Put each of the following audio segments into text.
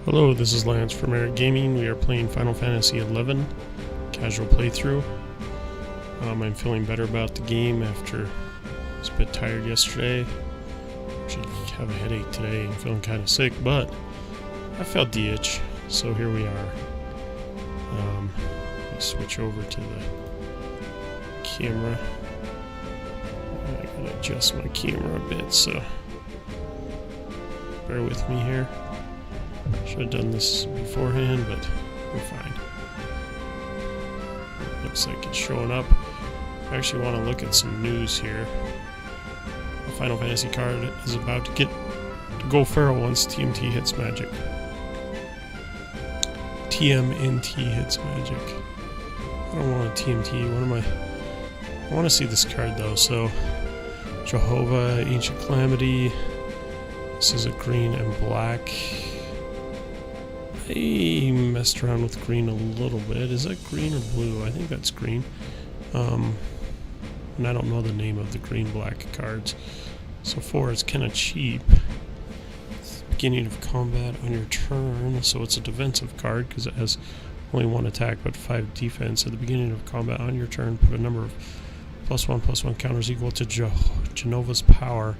Hello, this is Lance from Eric Gaming. We are playing Final Fantasy XI, casual playthrough. I'm feeling better about the game after I was a bit tired yesterday. Should have a headache today and feeling kind of sick, but I felt the itch, so here we are. Let me switch over to the camera. I gotta adjust my camera a bit, so bear with me here. Should have done this beforehand, but we're fine. Looks like it's showing up. I actually want to look at some news here. A Final Fantasy card is about to go feral once TMT hits magic. TMNT hits magic. I don't want a TMT. I want to see this card though. So, Jehovah, Ancient Calamity. This is a green and black. I messed around with green a little bit. Is that green or blue? I think that's green. And I don't know the name of the green-black cards. So 4 is kind of cheap. It's the beginning of combat on your turn. So it's a defensive card because it has only 1 attack but 5 defense. At the beginning of combat on your turn, put a number of +1/+1 counters equal to Jenova's power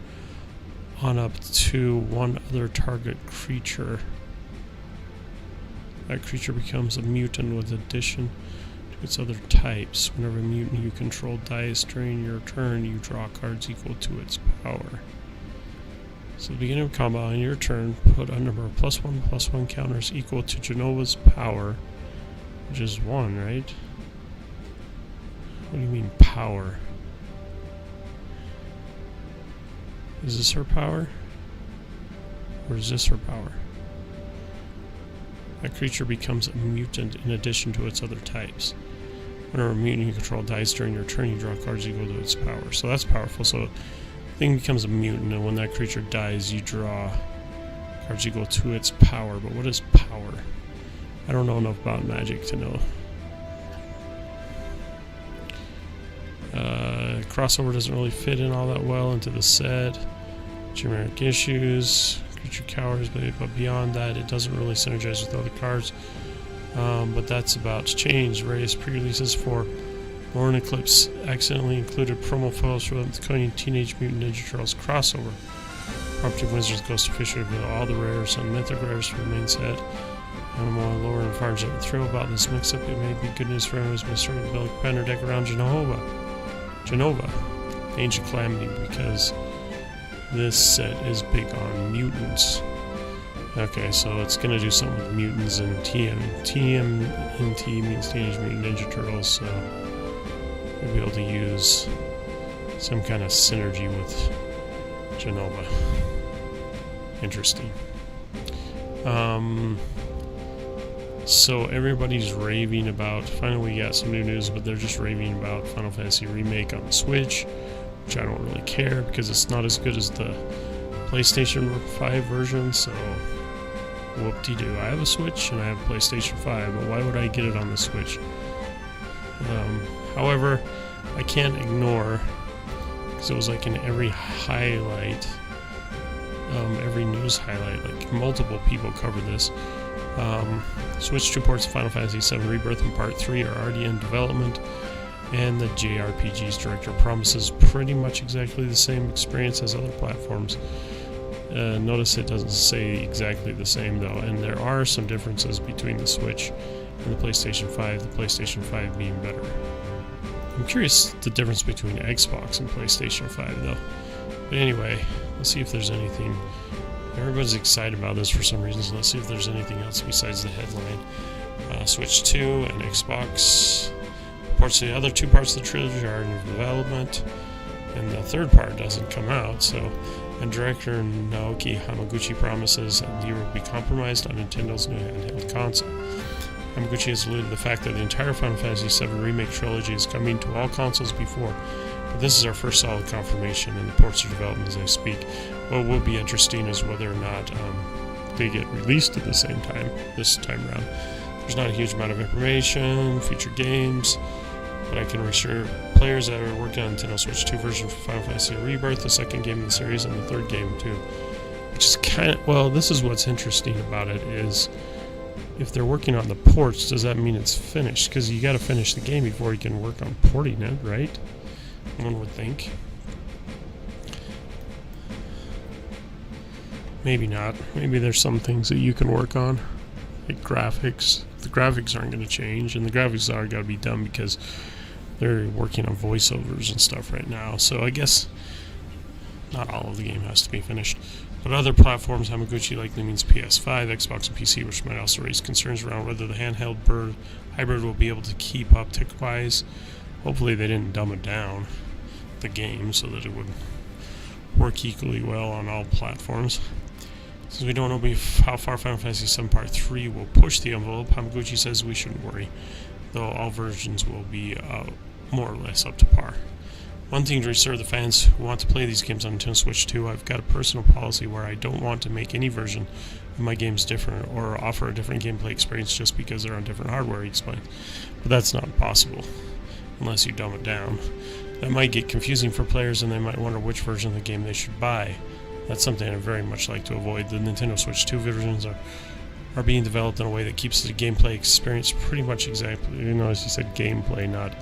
on up to one other target creature. That creature becomes a mutant with addition to its other types. Whenever a mutant you control dies during your turn, you draw cards equal to its power. So at the beginning of combat on your turn, put a number of +1/+1 counters equal to Jenova's power, which is 1, right? What do you mean power? Is this her power? Or is this her power? That creature becomes a mutant in addition to its other types. Whenever a mutant you control dies during your turn, you draw cards equal to its power. So that's powerful. So the thing becomes a mutant, and when that creature dies, you draw cards equal to its power. But what is power? I don't know enough about magic to know. Crossover doesn't really fit in all that well into the set. Generic issues. Creature cowers, but beyond that, it doesn't really synergize with other cards. But that's about to change. Various pre-releases for Lauren Eclipse accidentally included promo photos for the Cunning Teenage Mutant Ninja Turtles crossover. Prompting Wizards Ghost Fisher reveal all the rares and mythic rares for the main set. Animal, Lauren, and Farge are thrilled about this mix-up. It may be good news for anyone who's been starting to build a banner deck around Jenova, Ancient Calamity, because this set is big on mutants. Okay, so it's going to do something with mutants and TMNT means Teenage Mutant Ninja Turtles, so we'll be able to use some kind of synergy with Jenova. Interesting. So everybody's raving about, finally we got some new news, but they're just raving about Final Fantasy Remake on the Switch, which I don't really care because it's not as good as the PlayStation 5 version, so whoop-de-doo. I have a Switch and I have a PlayStation 5, but why would I get it on the Switch? However, I can't ignore, because it was like in every highlight, every news highlight, like multiple people covered this. Switch 2 ports of Final Fantasy VII Rebirth and Part 3 are already in development, and the JRPG's director promises pretty much exactly the same experience as other platforms. Notice it doesn't say exactly the same though, and there are some differences between the Switch and the PlayStation 5, the PlayStation 5 being better. I'm curious the difference between Xbox and PlayStation 5 though. But anyway, let's see if there's anything. Everybody's excited about this for some reason, so let's see if there's anything else besides the headline. Switch 2 and Xbox. Ports of the other 2 parts of the trilogy are in development, and the 3rd part doesn't come out, so. And director Naoki Hamaguchi promises that the year will be compromised on Nintendo's new handheld console. Hamaguchi has alluded to the fact that the entire Final Fantasy VII Remake trilogy is coming to all consoles before, but this is our first solid confirmation, and the ports are developing as I speak. What will be interesting is whether or not they get released at the same time this time around. There's not a huge amount of information, future games, but I can reassure players that are working on Nintendo Switch 2 version for Final Fantasy Rebirth, the 2nd game in the series, and the 3rd game too. which is kind of, well, this is what's interesting about it is if they're working on the ports, does that mean it's finished? Because you got to finish the game before you can work on porting it, right? One would think. Maybe not. Maybe there's some things that you can work on, like graphics. The graphics aren't going to change, and the graphics are got to be done because they're working on voiceovers and stuff right now. So I guess not all of the game has to be finished. But other platforms, Hamaguchi likely means PS5, Xbox, and PC, which might also raise concerns around whether the handheld hybrid will be able to keep up tick-wise. Hopefully they didn't dumb it down, the game, so that it would work equally well on all platforms. Since we don't know how far Final Fantasy VII Part 3 will push the envelope, Hamaguchi says we shouldn't worry, though all versions will be more or less up to par. One thing to reassure the fans who want to play these games on Nintendo Switch 2, I've got a personal policy where I don't want to make any version of my games different or offer a different gameplay experience just because they're on different hardware, he explained. But that's not possible, unless you dumb it down. That might get confusing for players and they might wonder which version of the game they should buy. That's something I'd very much like to avoid. The Nintendo Switch 2 versions are being developed in a way that keeps the gameplay experience pretty much exactly, as you said, gameplay, not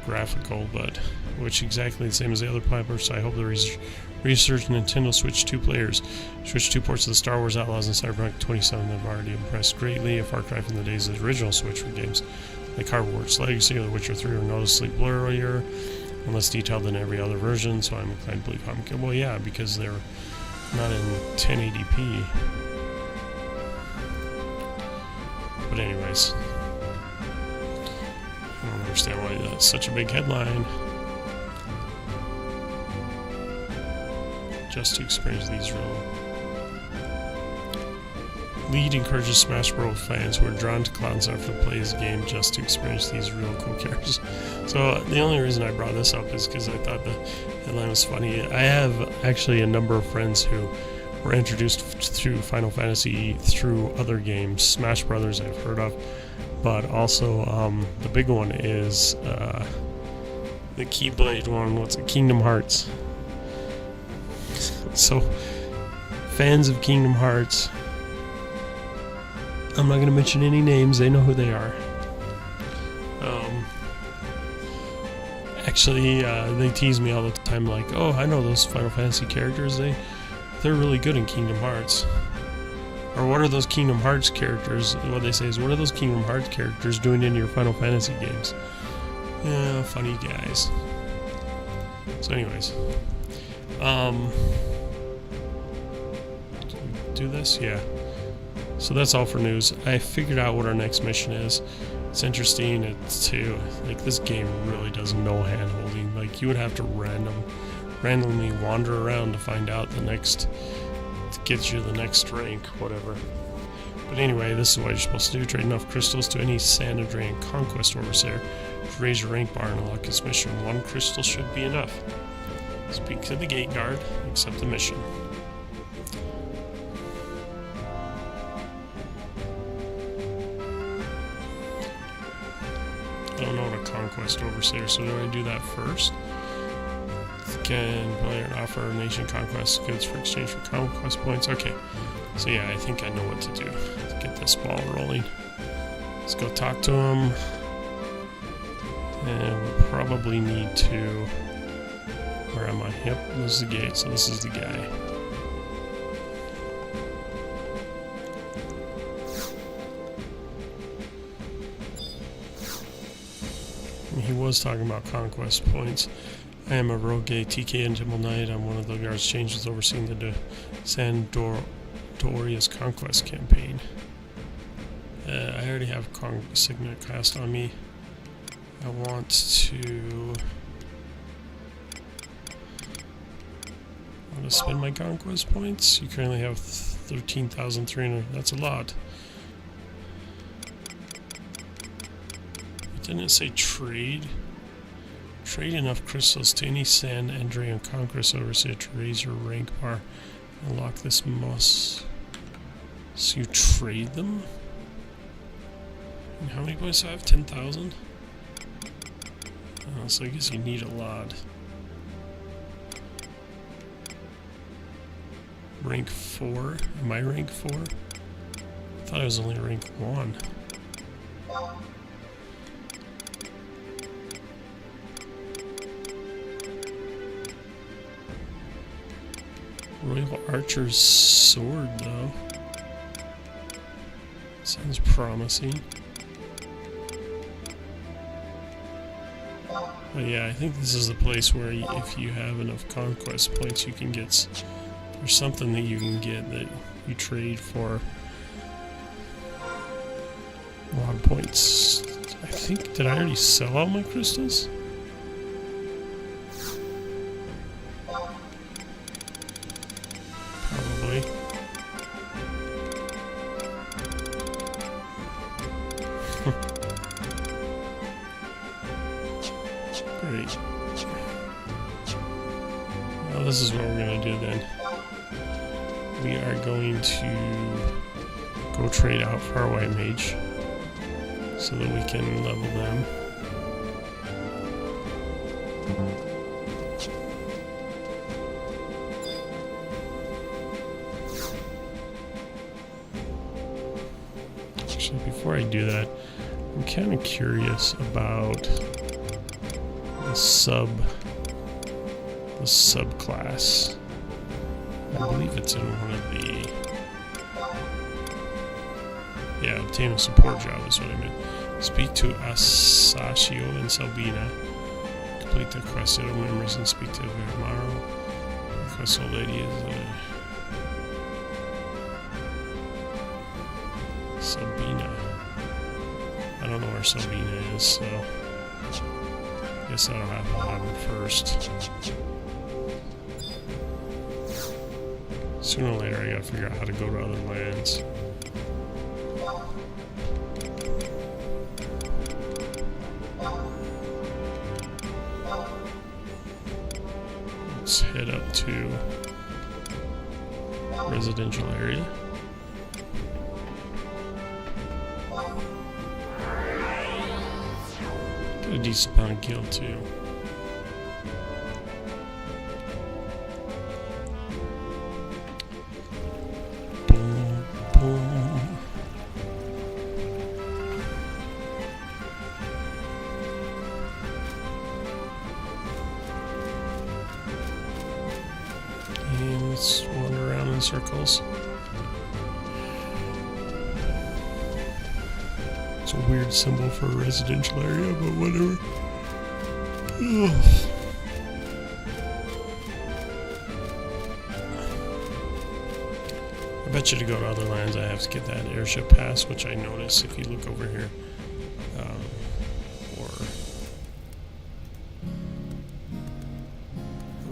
graphical, but which exactly the same as the other platforms. So I hope the research Nintendo Switch 2 players. Switch 2 ports of the Star Wars Outlaws and Cyberpunk 27 have already impressed greatly. A Far Cry from the days of the original Switch for games like Hogwarts Legacy or The Witcher 3 are noticeably blurrier and less detailed than every other version, so I'm inclined to believe I'm... Well, yeah, because they're not in 1080p. But anyways, I don't understand why that's such a big headline. Just to experience these real... Lead encourages Smash Bros. Fans who are drawn to Cloud & Center to play his game just to experience these real cool characters. So the only reason I brought this up is because I thought the headline was funny. I have actually a number of friends who were introduced through Final Fantasy through other games. Smash Brothers I've heard of, but also the big one is the Keyblade one. What's it? Kingdom Hearts. So fans of Kingdom Hearts, I'm not going to mention any names, they know who they are. Actually, they tease me all the time like, oh, I know those Final Fantasy characters, they're really good in Kingdom Hearts. Or what are those Kingdom Hearts characters, what they say is, what are those Kingdom Hearts characters doing in your Final Fantasy games? Yeah, funny guys. So anyways, do this? Yeah. So that's all for news. I figured out what our next mission is. It's interesting. It's too, like, this game really does no hand-holding. Like, you would have to randomly wander around to find out to get you the next rank, whatever. But anyway, this is what you're supposed to do. Trade enough crystals to any San Andreas Conquest Overseer to raise your rank bar and unlock this mission. 1 crystal should be enough. Speak to the gate guard. Accept the mission. I don't know what a Conquest Overseer, so do I do that first? Can player offer nation conquest goods for exchange for conquest points? Okay, so yeah, I think I know what to do to get this ball rolling. Let's go talk to him. And we'll probably need to... Where am I? Yep, this is the gate, so this is the guy. He was talking about conquest points. I am a rogue TK and Temple Knight. I'm one of the guards changes overseeing the Sandoria's conquest campaign. I already have Signet cast on me. I want to spend my conquest points. You currently have 13,300. That's a lot. Didn't it say trade? Trade enough crystals to any San Andreas Conquest Overseer to raise your rank bar. Unlock this must. So you trade them? And how many points do I have? 10,000? So I guess you need a lot. rank 4. Am I rank 4? I thought I was only rank 1. Royal Archer's sword, though. Sounds promising. But yeah, I think this is the place where if you have enough conquest points, you can get... There's something that you can get that you trade for a lot of points. I think... Did I already sell all my crystals? Probably. Great. Well, this is what we're going to do then. We are going to go trade out for our white mage so that we can level them. Actually, before I do that, I'm kind of curious about the subclass. I believe it's in one of the... Yeah, obtain a support job is what I meant. Speak to Asashio and Sabina. Complete the quest of members and speak to Vermaro. The quest old lady is Sabina. I don't know where Sabina is, so... Guess I don't have to have her first. Sooner or later, I gotta figure out how to go to other lands. Let's head up to residential area. Got a decent amount of guild too. Boom, boom. And let's wander around in circles. It's a weird symbol for a residential area, but whatever. Ugh. I bet you to go to other lands I have to get that airship pass, which I notice if you look over here. Or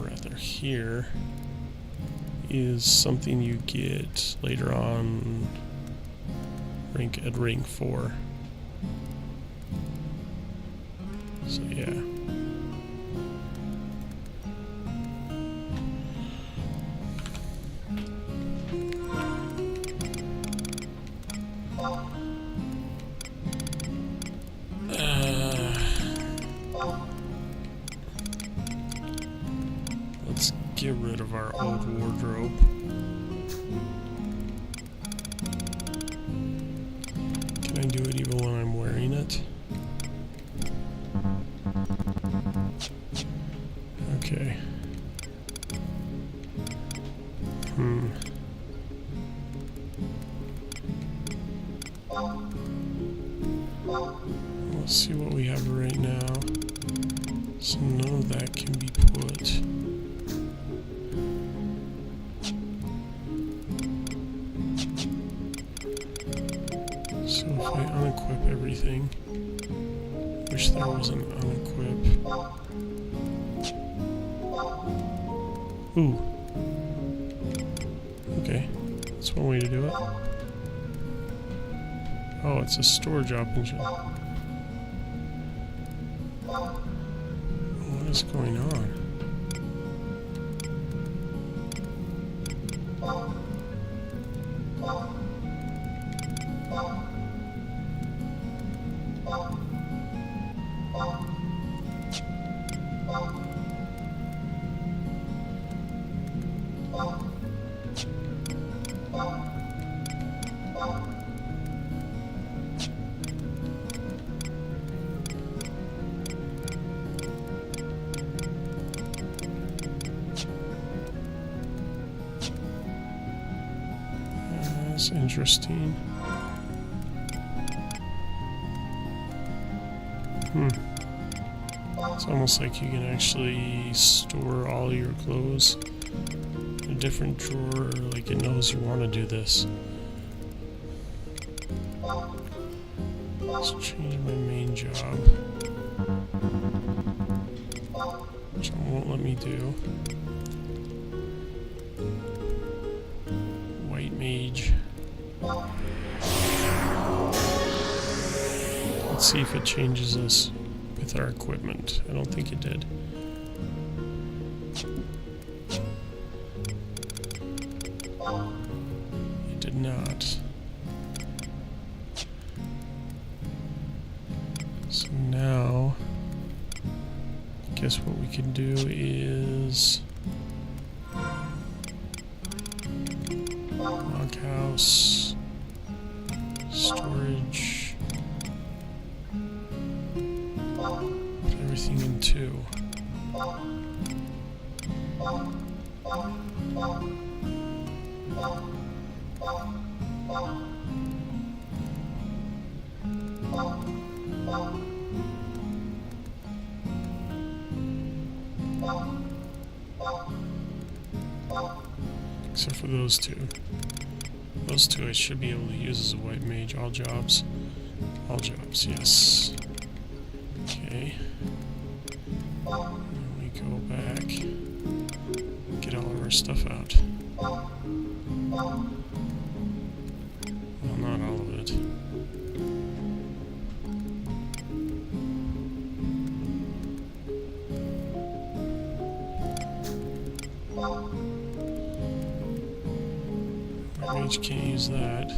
rather here is something you get later on at rank 4. So yeah. Let's get rid of our old wardrobe. Can I do it even when I'm wearing it? Okay. Let's see what we have right now. So none of that can be put. So if I unequip everything, wish there was an unequip. Ooh. Okay. That's one way to do it. Oh, it's a storage option. What is going on? That's interesting. It's almost like you can actually store all your clothes in a different drawer, like it knows you want to do this. Let's change my main job, which it won't let me do. White mage. Let's see if it changes us with our equipment. I don't think it did. It did not. So now, I guess what we can do is loghouse, storage, put everything in 2. Except for those two. Those two I should be able to use as a white mage. All jobs. All jobs, yes. Okay. Then we go back. Get all of our stuff out. Well, not all of it. Mage can't use that.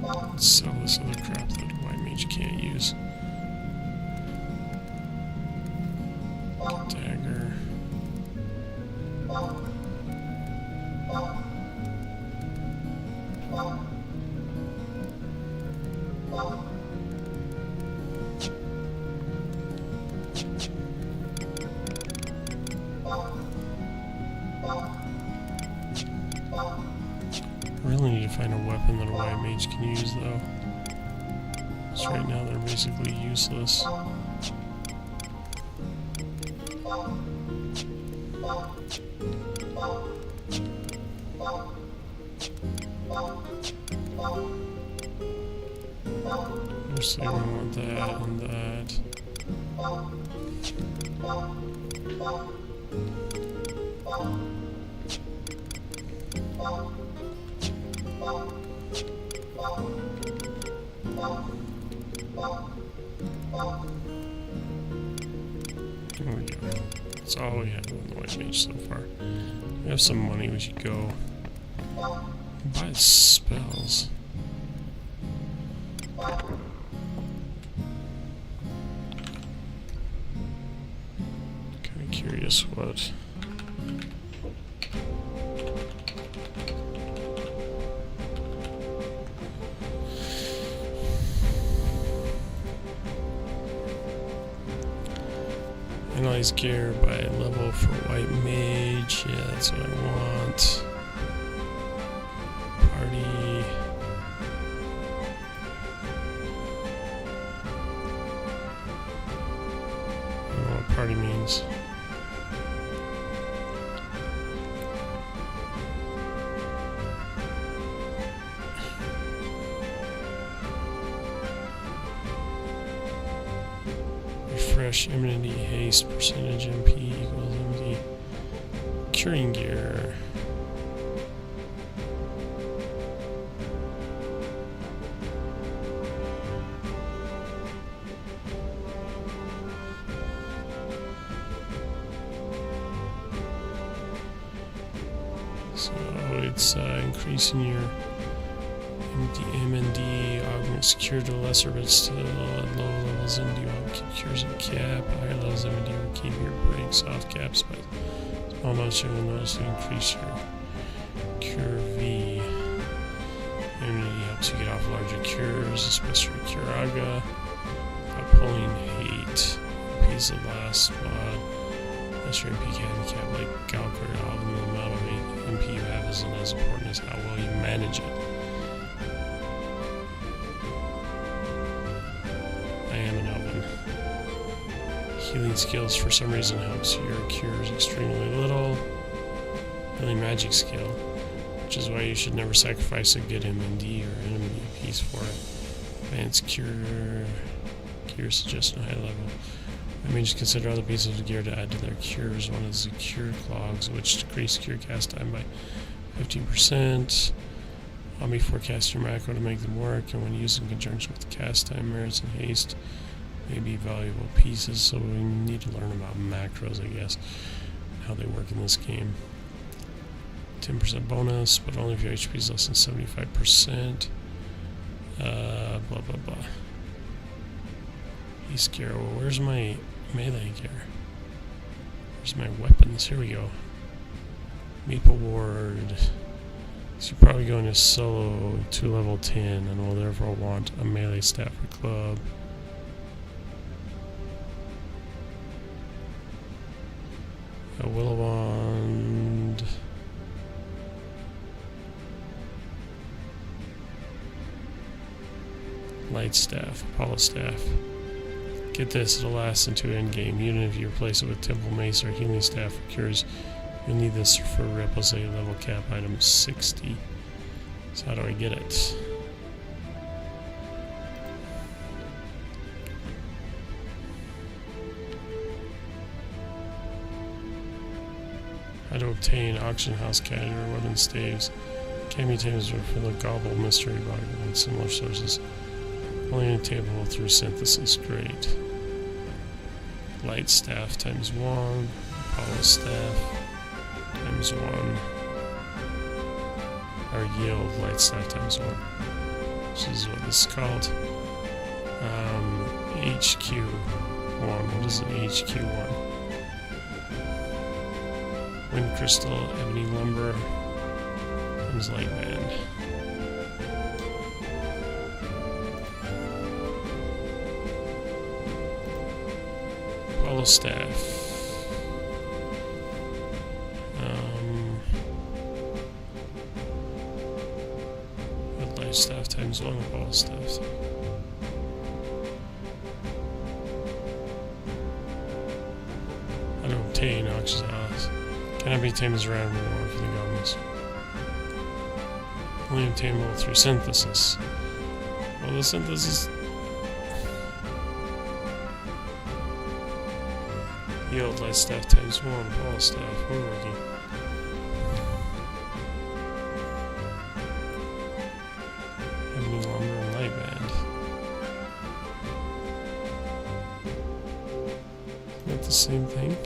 Let's sell this other crap that white mage can't use. Dagger. I really need to find a weapon that a white mage can use, though. Because right now they're basically useless. Obviously, we want that and that. There we go. That's all we have on the white mage so far. We have some money, we should go buy spells. Kinda curious what. Analyze gear by level for white mage. Yeah, that's what I want. Party. I don't know what party means. Refresh, immunity, haste, percentage, MP equals MD. Curing gear. So it's increasing your MND, augment secure to lesser, but still at low levels. MD will keep cures at cap. Higher levels MD will keep your brakes off caps, but small amounts you will notice to increase your cure V. MD helps you get off larger cures, especially Curaga. Pulling hate. Piece of last spot. That's your MP handicap like Galker. All the amount of MP you have isn't as important as how well you manage it. I am an oven. Healing skills for some reason helps your cures extremely little. Healing magic skill, which is why you should never sacrifice a good MND or enemy piece for it. Advanced cure suggestion high level. Mages consider other pieces of gear to add to their cures. One is the cure clogs, which decrease cure cast time by 15%. Omni forecast your macro to make them work, and when used in conjunction with cast time, merits, and haste, may be valuable pieces. So we need to learn about macros, I guess, how they work in this game. 10% bonus, but only if your HP is less than 75%. Blah blah blah. Ace gear. Well, where's my melee gear? Where's my weapons? Here we go. Meeple Ward. So you're probably going to solo to level 10 and will therefore want a melee staff or club. A willow wand. Light staff, Apollo staff. Get this, it'll last into endgame. Even if you replace it with Temple Mace or Healing Staff for cures, you'll need this for Repulse level cap item 60. So how do I get it? How to obtain Auction House Caddy or Weapon Staves. Can be obtained for the Gobble Mystery Bug and similar sources. Only obtainable through synthesis. Great. Light staff times 1. Apollo staff times 1. Or yield light staff times 1. Which is what this is called. HQ1. What is an HQ1? Wind crystal, ebony lumber, and light band. Apollo staff. With light staff times 1 Apollo staff. How to obtain Auction House. Cannot be tamed as random reward for the goblins. Only obtainable through synthesis. Well, the synthesis. Yield light staff times 1, Apollo staff, we're working. Ebony lumber and light band. Isn't that the same thing?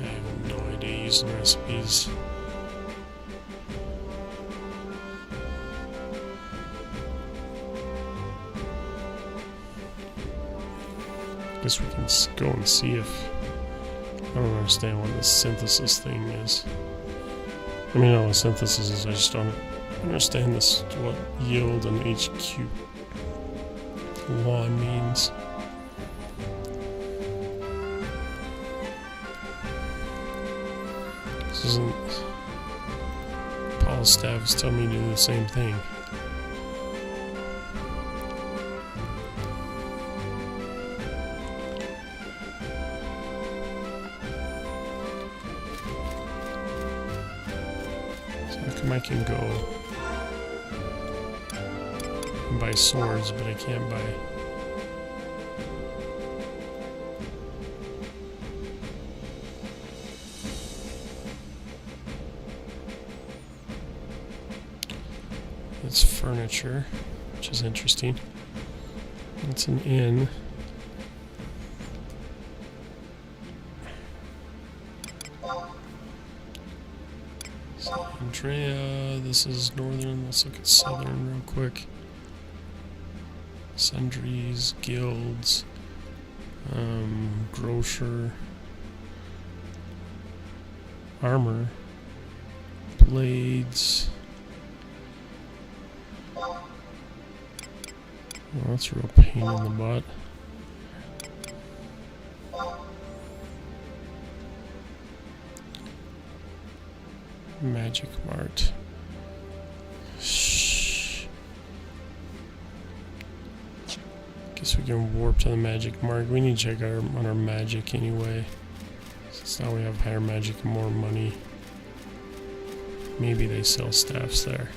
I have no idea using recipes. Guess we can go and see if I don't understand what this synthesis thing is. I mean, I know what synthesis is, I just don't understand this, what yield and HQ1 means. This isn't. Apollo staff is telling me to do the same thing. I can go and buy swords, but I can't buy. It's furniture, which is interesting. It's an inn. Drea. This is northern. Let's look at southern real quick. Sundries, guilds, grocer, armor, blades. Well, that's a real pain in the butt. Magic Mart. Shh. Guess we can warp to the Magic Mart. We need to check on our magic anyway. Since now we have higher magic and more money. Maybe they sell staffs there.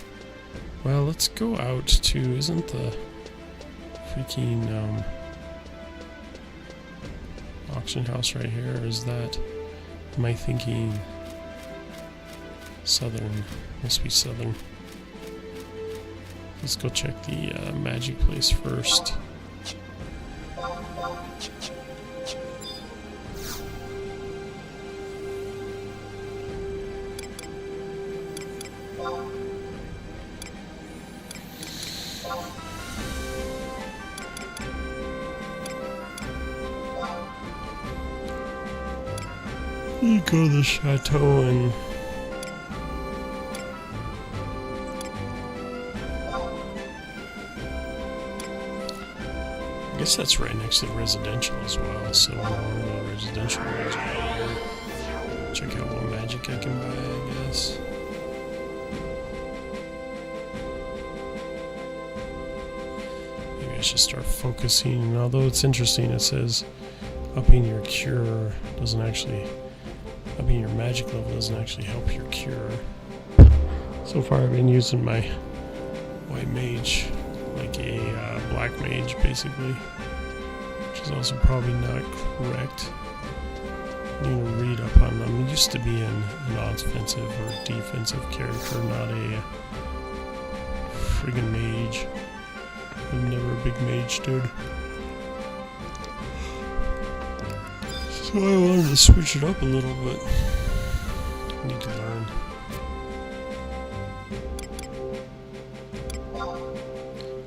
Well, let's go out to... Isn't the freaking auction house right here? Or is that... Am I thinking... Southern? Must be southern. Let's go check the magic place first. You go to the chateau and I guess that's right next to the residential as well, so the residential is right here. Check out what magic I can buy, I guess. Maybe I should start focusing, and although it's interesting, it says upping your cure doesn't actually, upping your magic level doesn't actually help your cure. So far I've been using my white mage like a black mage basically, which is also probably not correct. I need to read up on them. I used to be an offensive or defensive character, not a friggin' mage. I'm never a big mage dude. So I wanted to switch it up a little bit. I need to learn.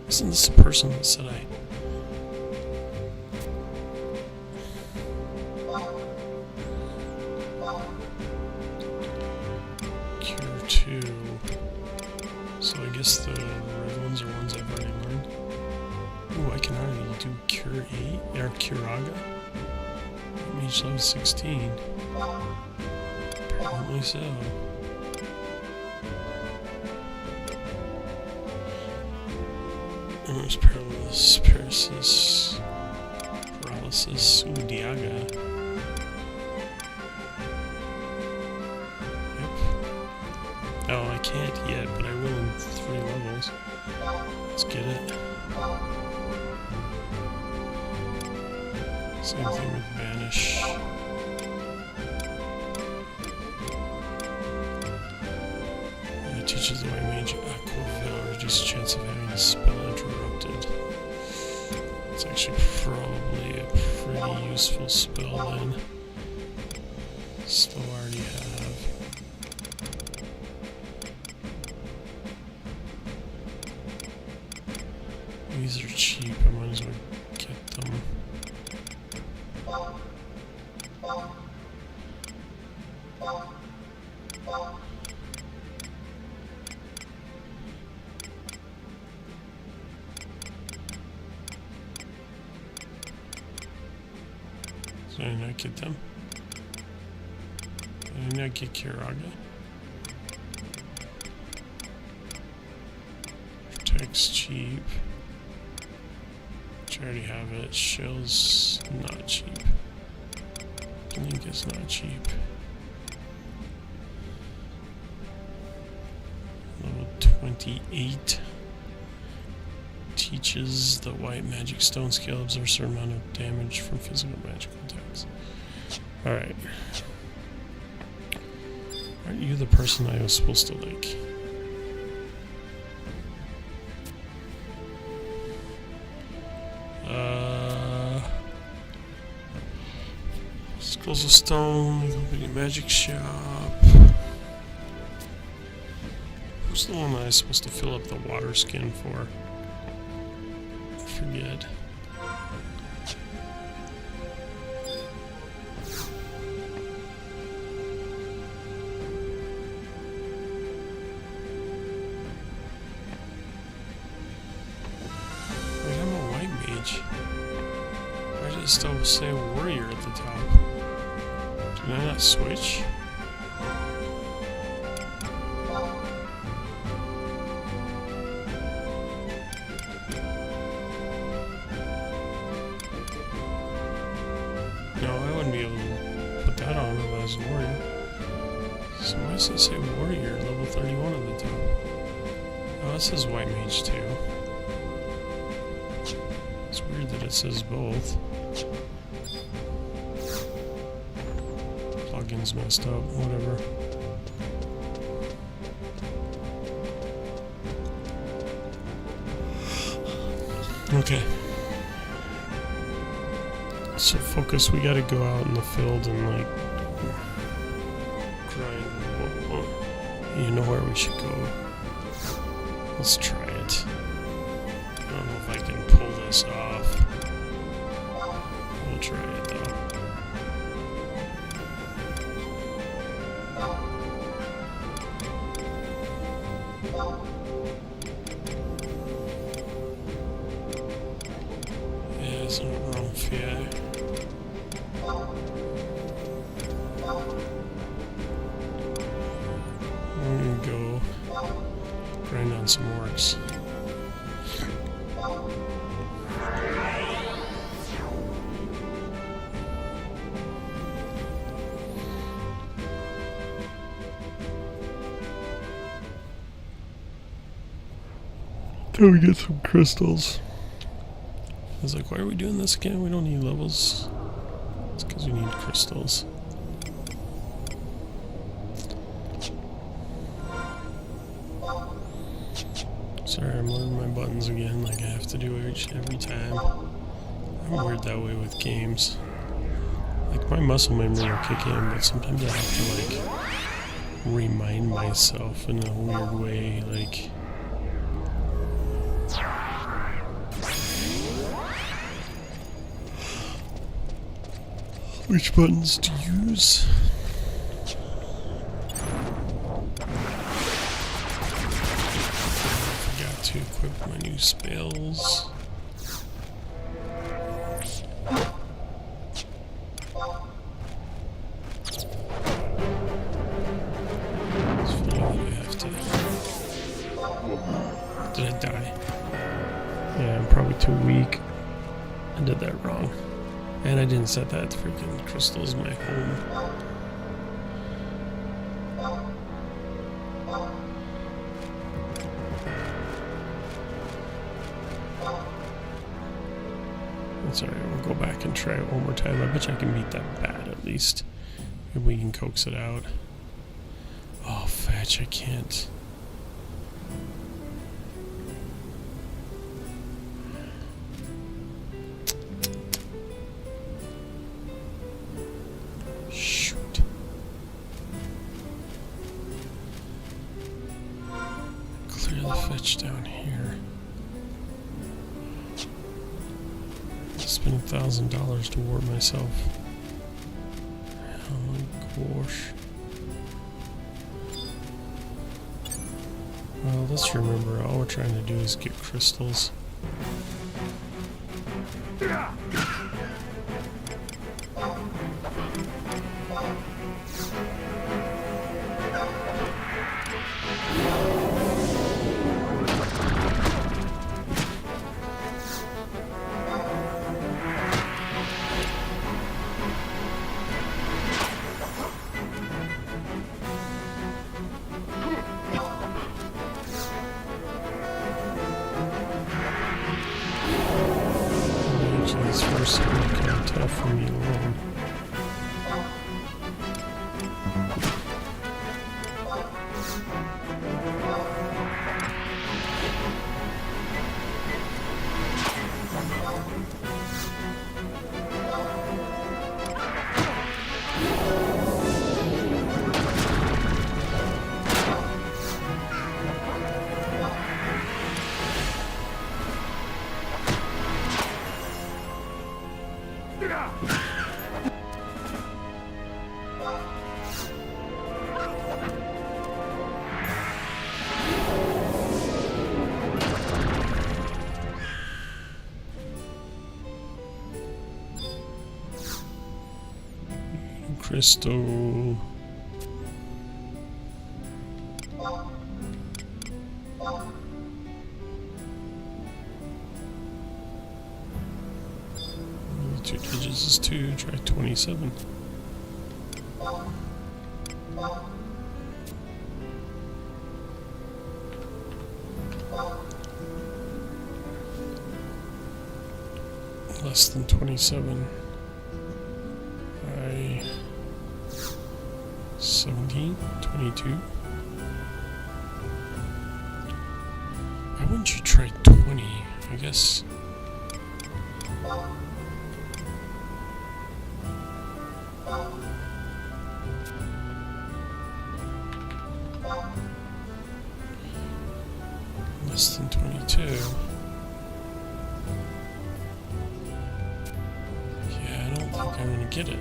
Isn't this the person that said I... Cure 2. So I guess the red ones are ones I've already learned. Ooh, I can already do Cure 8, or Curaga. Mage level 16. Apparently so. And there's paralysis, ooh, Diaga. Yep. Oh, I can't yet, but I will in 3 levels. Let's get it. Same thing with Vanish. It teaches the white mage Aqua Veil, reduces the chance of having a spell interrupted. It's actually probably a pretty useful spell then. Still already have. These are cheap, I might as well get them. Did I not get them? Did I not get Curaga? Protect's cheap. Which I already have it. Shell's not cheap. Blink is not cheap. Level 28. Teaches the white magic stone scale absorbs a certain amount of damage from physical magical attacks. Alright. Aren't you the person I was supposed to like? Skulls of Stone, opening magic shop. Who's the one that I'm supposed to fill up the water skin for? I forget. Wait, I'm a white mage. Why does it still say warrior at the top? Did I not switch? No, I wouldn't be able to put that on if I was a warrior. So why does it say warrior level 31 at the top? Oh, it says white mage too. It's weird that it says both. Plugin's messed up, whatever. Okay. So focus, we gotta go out in the field and like grind. You know where we should go. Let's try it. I don't know if I can pull this off. We'll try it though. Yeah, it's a rough, yeah. I'm gonna go grind on some orcs. Till we get some crystals. I was like, why are we doing this again? We don't need levels. It's because we need crystals. Sorry, I'm learning my buttons again, like I have to do every time. I'm weird that way with games. Like, my muscle memory will kick in, but sometimes I have to, like, remind myself in a weird way, like... which buttons to use. Forgot to equip my new spells. It's funny that I have to... Did I die? Yeah, I'm probably too weak. I did that wrong. And I didn't set that freaking crystal as my home. That's alright, we'll go back and try it one more time. I bet you I can beat that bat at least. Maybe we can coax it out. Oh, fetch, I can't. Down here. Spend $1,000 to ward myself. Oh my gosh. Well, let's remember all we're trying to do is get crystals. This first one is kind of tough for me alone. Crystal. Two digits is 2. Try 27. Less than 27. 17, 22. Why wouldn't you try 20? I guess. Less than 22. Yeah, I don't think I'm gonna get it.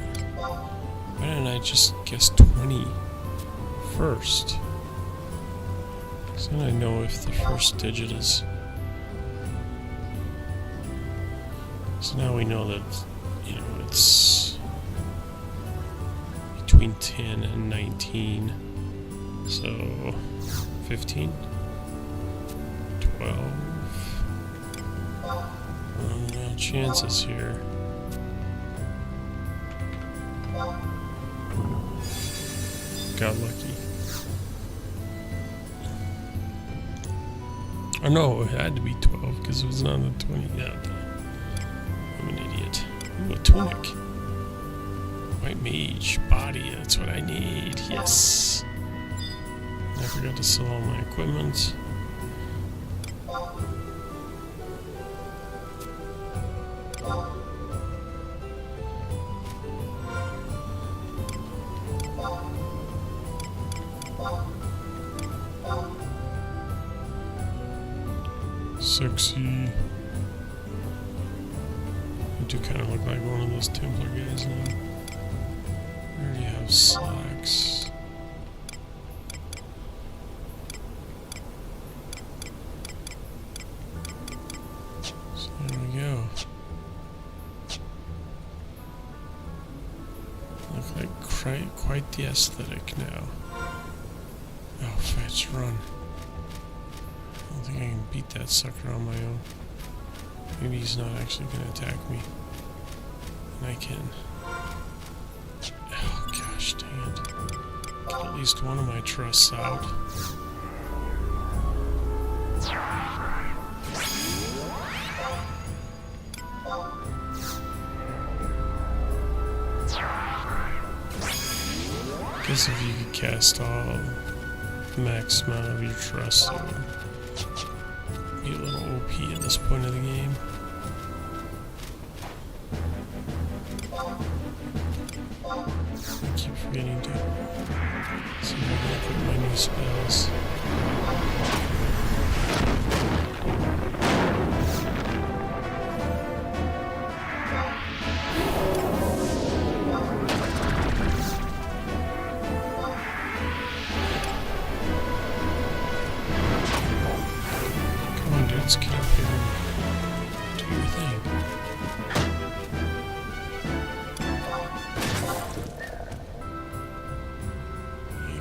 Why didn't I just guess 20 first? So then I know if the first digit is... So now we know that, you know, it's between 10 and 19. So 15, 12. No chances here. Got lucky. Oh no, it had to be 12 because it was not the 20. Yeah, I'm an idiot. Ooh, a tunic. White mage body. That's what I need. Yes. I forgot to sell all my equipment. Sexy. You do kind of look like one of those Templar guys now. We already have slacks. So there we go. Look like quite the aesthetic now. Oh, fetch, run. I don't think I can beat that sucker on my own. Maybe he's not actually going to attack me. And I can. Oh gosh, dang it. Get at least one of my trusts out. Guess if you could cast all max amount of your trust, it would be a little OP at this point of the game. I keep forgetting to see if I can put my new spells. Let's get up here and do your thing.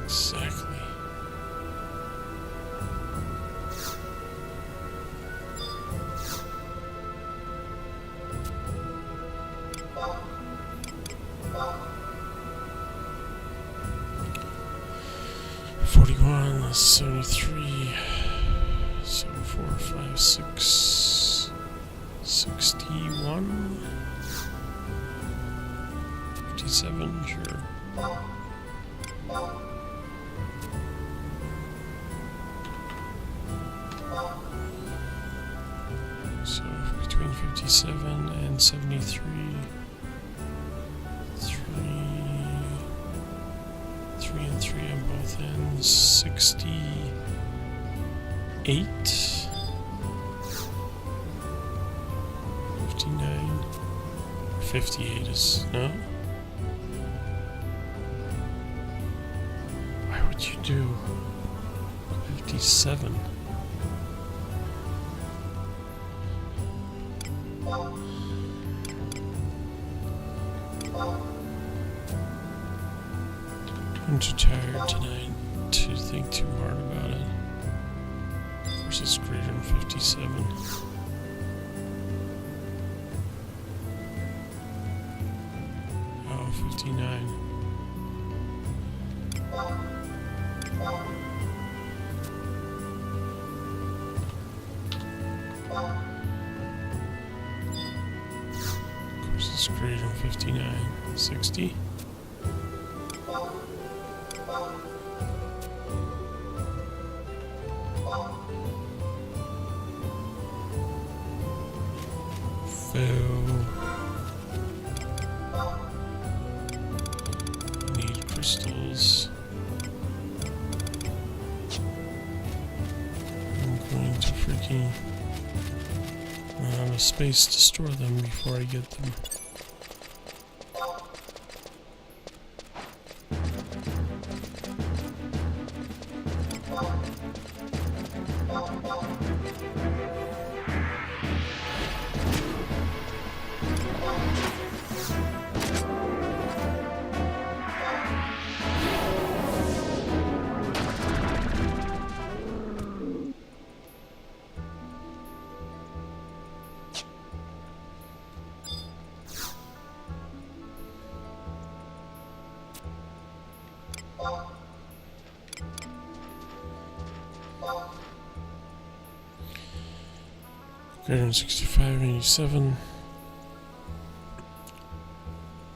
Exactly. $41, that's 73. 4, 5, 6, 61, 57, sure. So between 57 and 73, 3 and 3 on both ends, 68. 58 is no. Why would you do 57? I'm too tired tonight to think too hard about it. Versus greater than 57. Oh, 59. Of course, it's greater than 59. 60. Need crystals. I'm going to freaking run out of space to store them before I get them. Greater than 65, 87.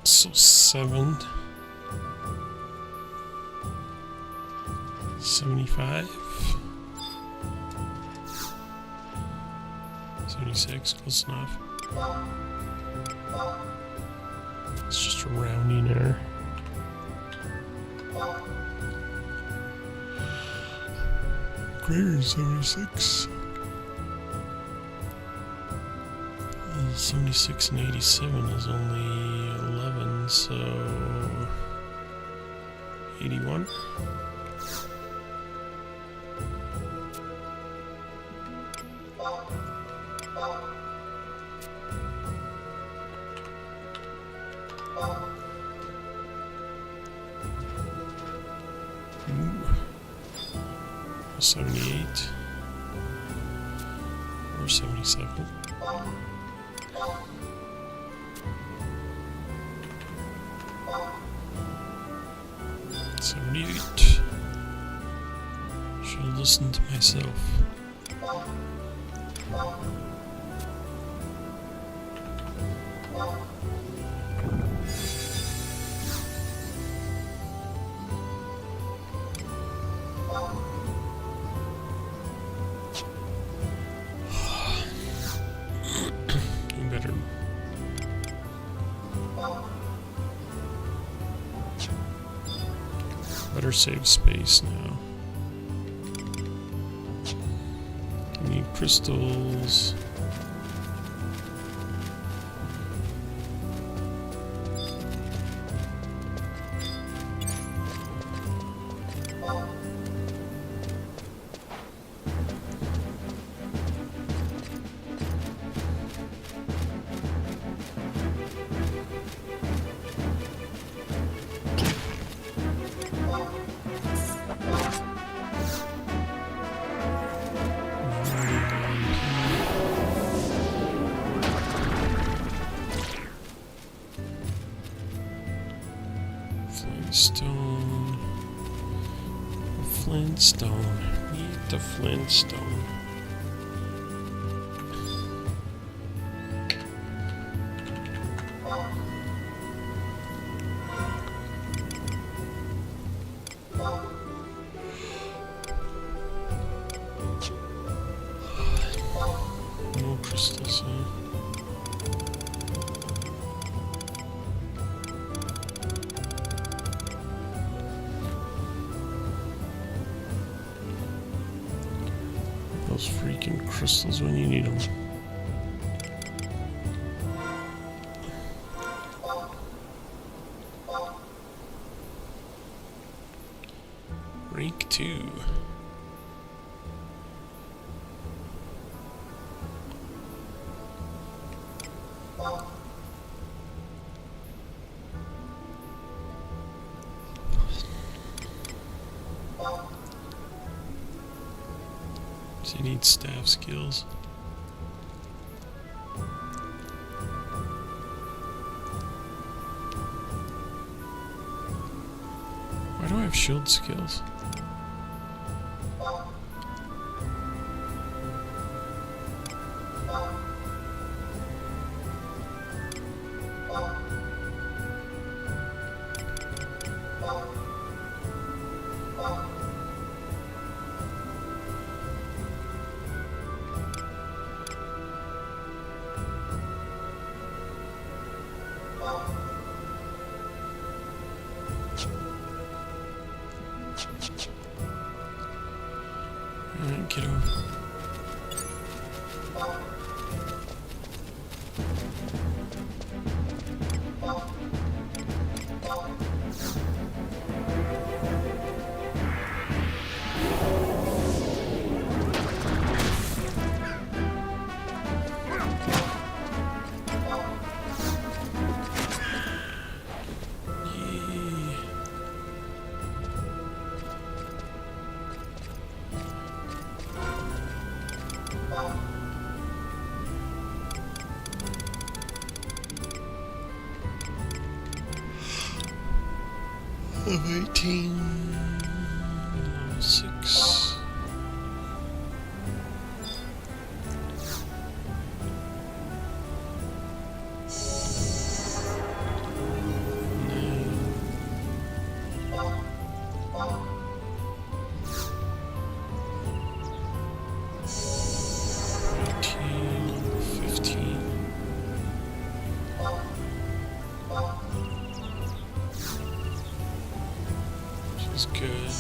So 7. 75. 76, close enough. It's just a rounding error. Greater than 76. 76 and 87 is only 11, so 81. Ooh. 78 or 77. 78. Should have listened to myself. You better. Better save space now. I need crystals. Flintstone. Flintstone. Need the Flintstone. No crystals, huh? Those freaking crystals when you need them. Rank 2. So you need staff skills. Why do I have shield skills? Alright, get over. Level 18, level 6. Is good.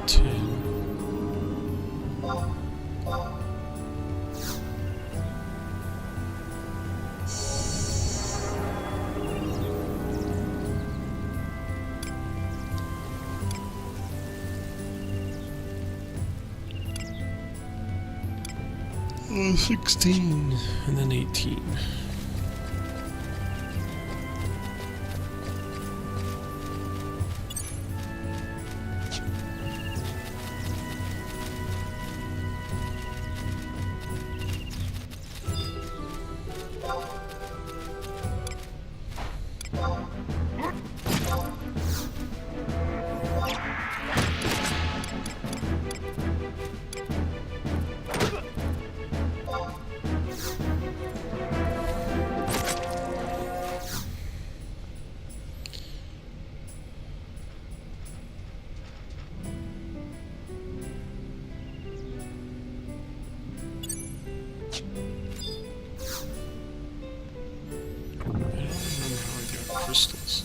10. Oh, 16 and then 18. Crystals.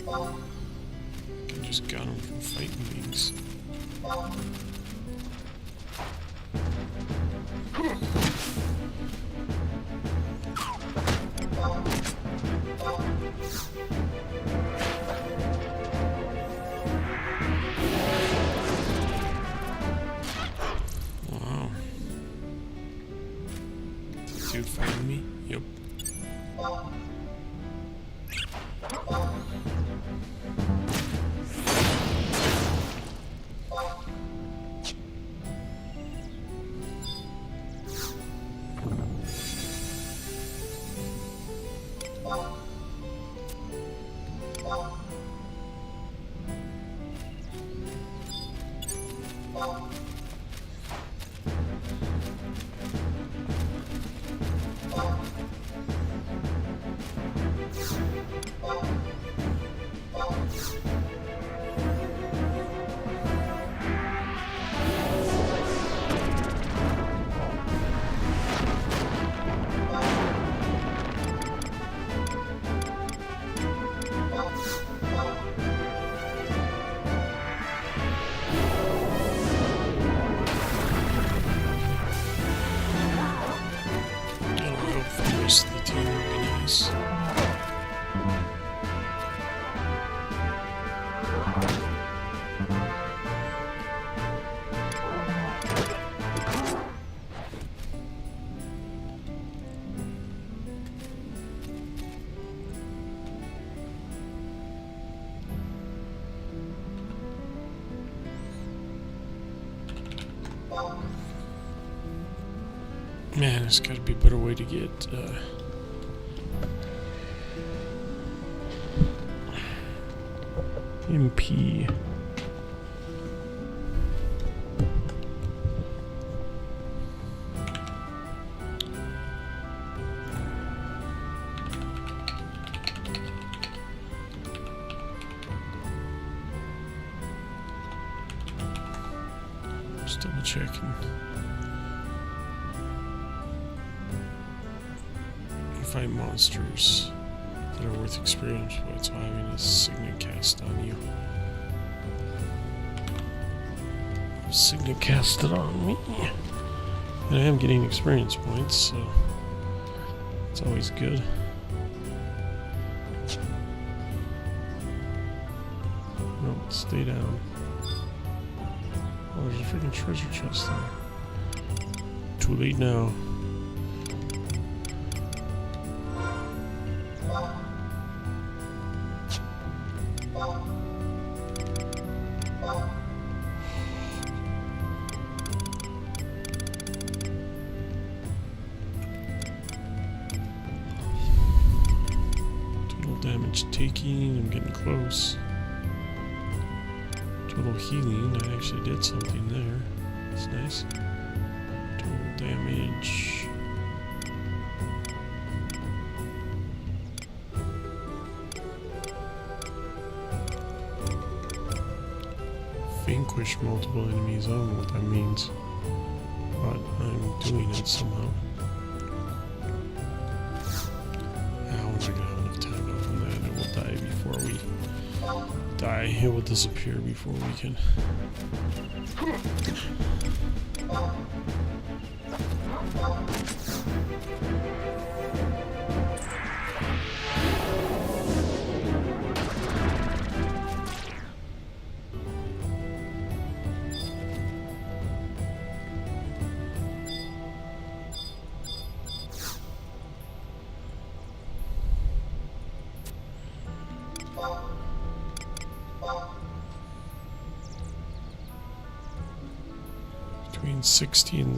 I just got them from fighting things. Wow. Is the dude fighting me? Yep. The team organize. Man, there's got to be a better way to get MP. Just double checking. Find monsters that are worth experience points while having a signet cast on you. Signet casted on me. And I am getting experience points, so it's always good. No, stay down. Oh, there's a freaking treasure chest there. Too late now. Damage taking, I'm getting close. Total healing, I actually did something there. That's nice. Total damage. Vanquish multiple enemies, I don't know what that means. But I'm doing it somehow. Die. It will disappear before we can. Between 60 and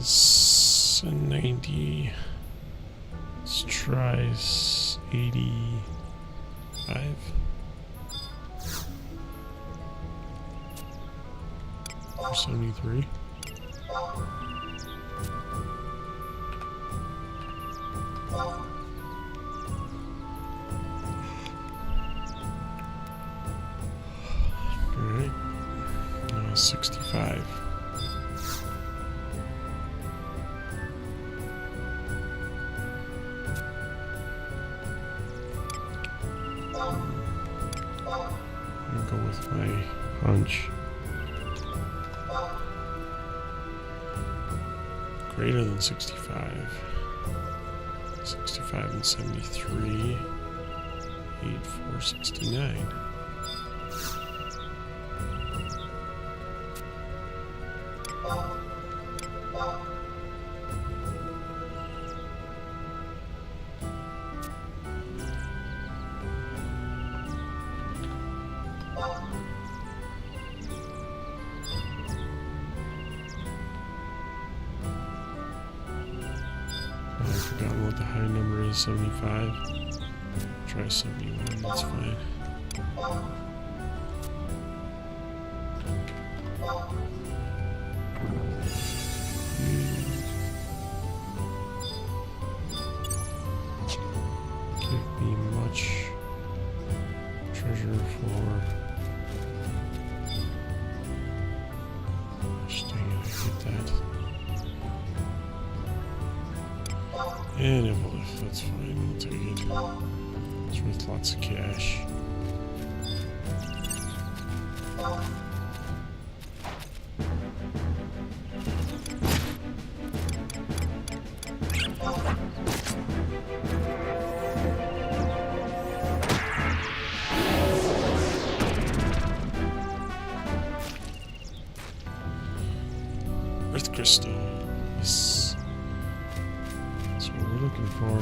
90. Let's try 85. Or 73. Alright. 65. Go with my hunch. Greater than 65. 65 and 73. 8469. I've forgotten what the high number is, 75. Try 71, that's fine. Give me much treasure for... Gosh dang it, I hate that. And Evolith, that's fine, we'll take it. It's worth lots of cash. Earth crystal. Yes. That's what we're looking for.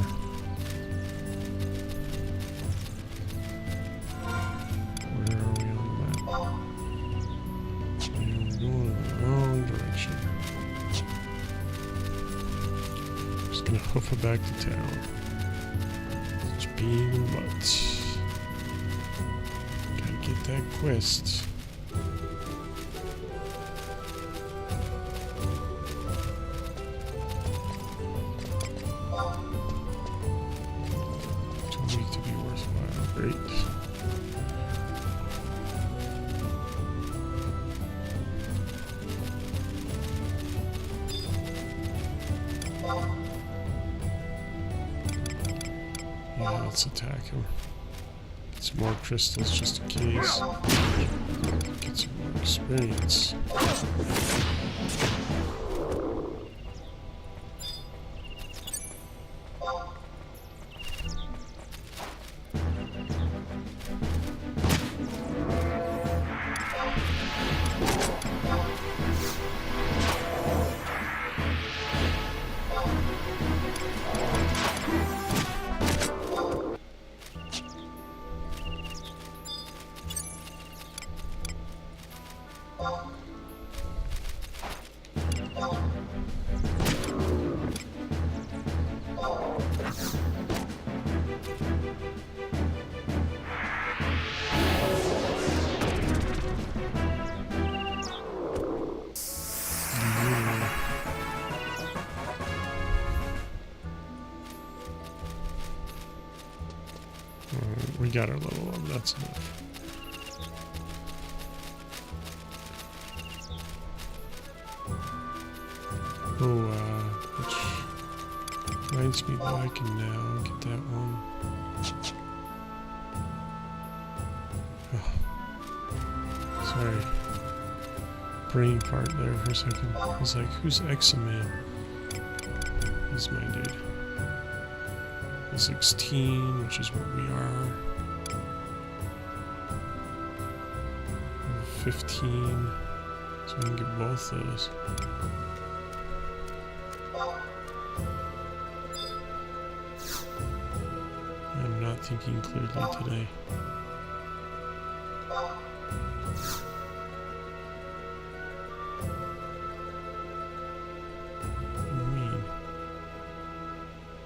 Where are we on the map? And we're going in the wrong direction. gonna hoof it back to town. Just being in the butt. Gotta get that quest. Too weak to be worthwhile. Great. Yeah, let's attack him. Get some more crystals just in case. Get some more experience. We got our level up, that's enough. Oh, which reminds me that I can now get that one. Oh. Sorry. Brain fart there for a second. I was like, who's Examan? He's my dude. 16, which is what we are. 15, so we can get both those. I'm not thinking clearly today.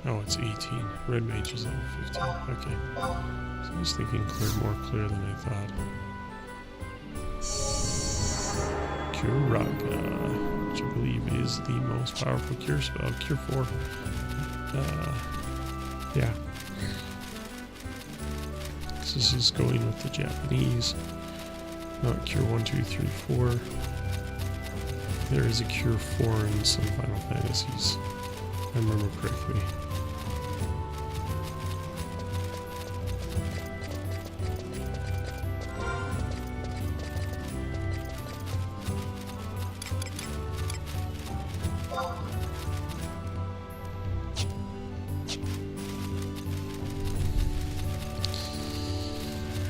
Oh, it's 18. Red Mage is level 15. Okay. So I was thinking more clear than I thought. Curaga, which I believe is the most powerful cure spell. Cure 4. Yeah. So this is going with the Japanese. Not Cure 1, 2, 3, 4. There is a Cure 4 in some Final Fantasies, if I remember correctly.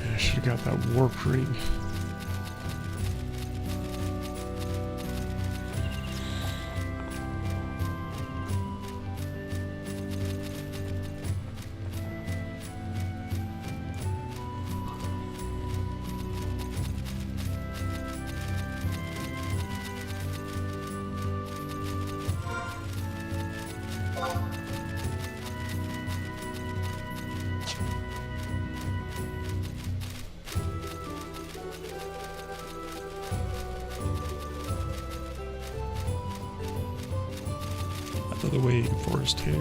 I should have got that warp ring. Out of the way, Forest Hare.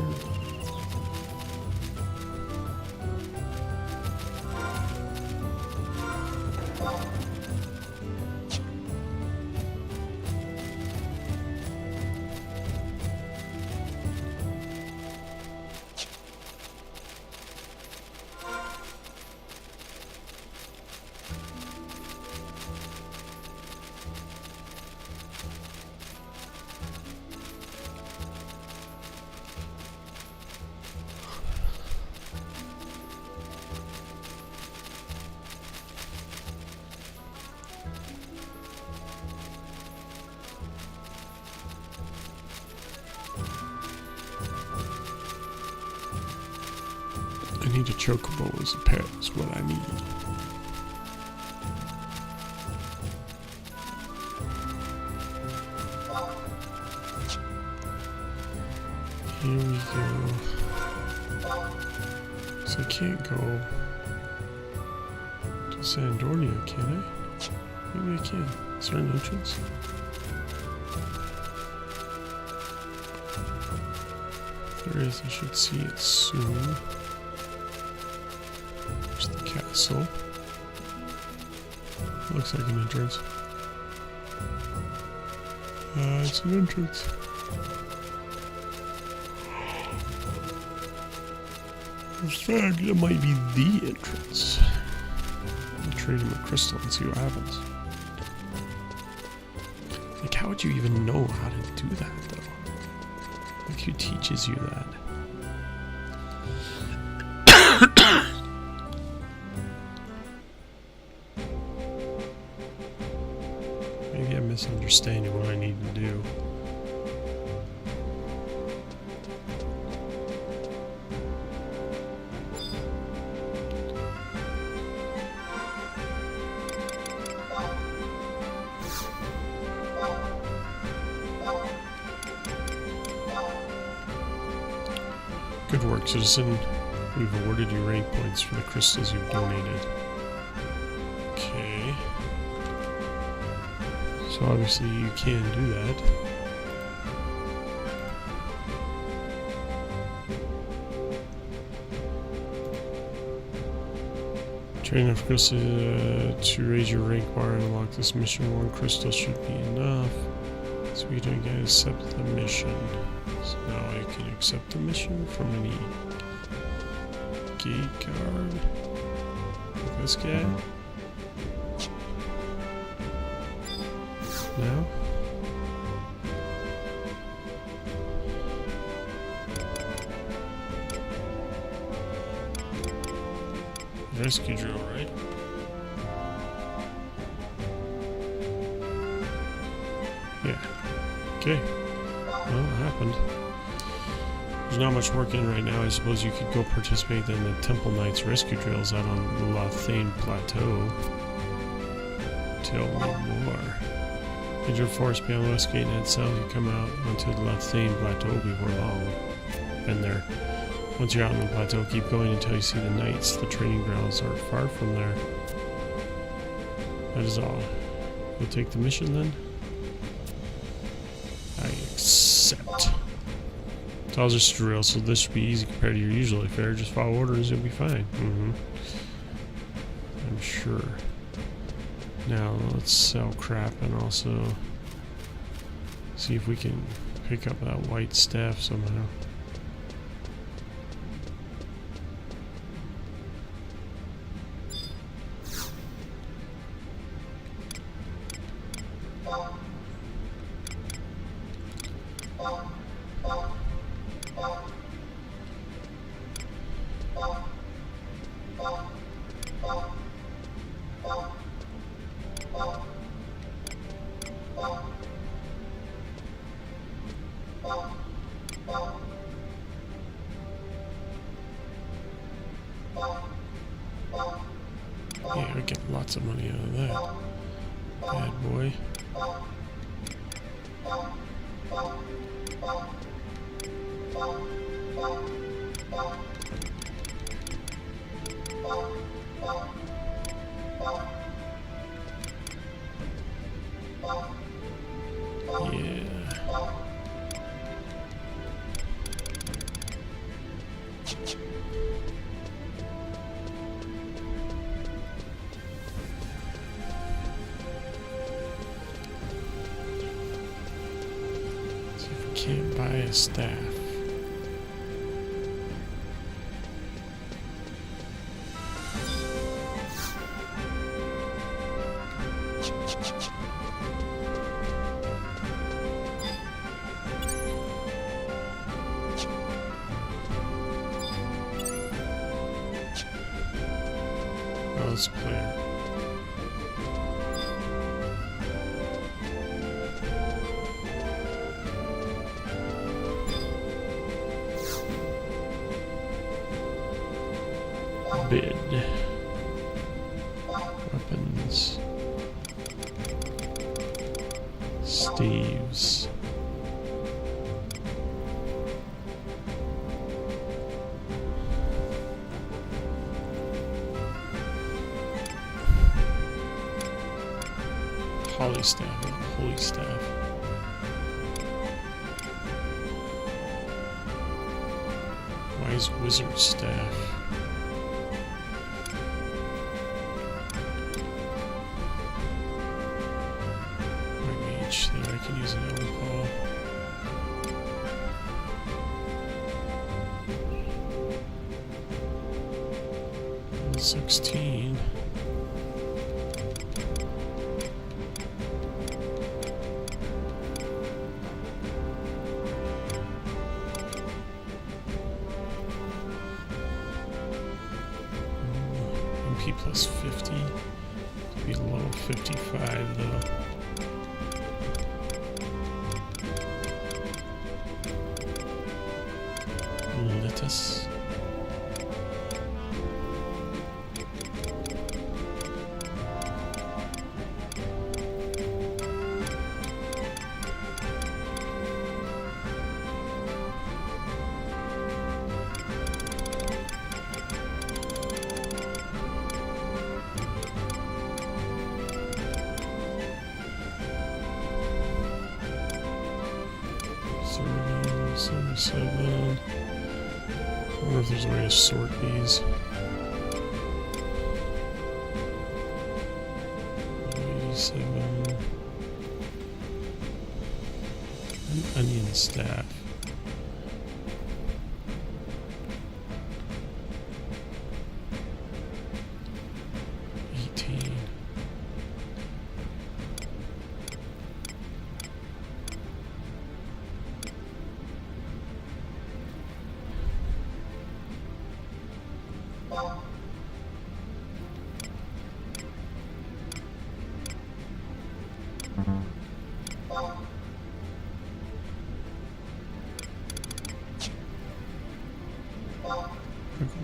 I need a chocobo as a pet, is what I need. Here we go. So I can't go to Sandornia, can I? Maybe I can. Is there an entrance? If there is, I should see it soon. There's the castle. Looks like an entrance. It's an entrance. In fact, it might be the entrance. I'll trade him a crystal and see what happens. Like, how would you even know how to do that, though? Like, who teaches you that? Maybe I'm misunderstanding what I need to do. Good work, citizen. We've awarded you rank points for the crystals you've donated. Okay. So obviously you can do that. Train enough crystals to raise your rank bar and unlock this mission. One crystal should be enough. So we don't get to accept the mission. So now I can accept the mission from any gate guard. Like this guy. Now? Rescue drill, right? Yeah. Okay. Well, it happened. There's not much work in right now. I suppose you could go participate in the Temple Knights rescue drills out on Lothane Plateau. Tell me more. Enter forest beyond the west gate and head south. You come out onto the Lothane Plateau before long. Been there. Once you're out on the plateau, keep going until you see the knights. The training grounds are far from there. That is all. You'll take the mission then? I accept. It's all just drill, so this should be easy compared to your usual affair. Just follow orders, you'll be fine. I'm sure. Now let's sell crap and also see if we can pick up that white staff somehow. Yeah, I get lots of money out of that. Bad boy. Yeah. See if we can't buy a staff. Oh, it's clear. Bid. Weapons. Staves. Holly staff, not holy staff. Wise wizard staff. My mage there, I can use an elder call. 16. MP plus 50. Be low 55 though. Lettuce. I wonder if there's a way to sort these. 87. An onion staff.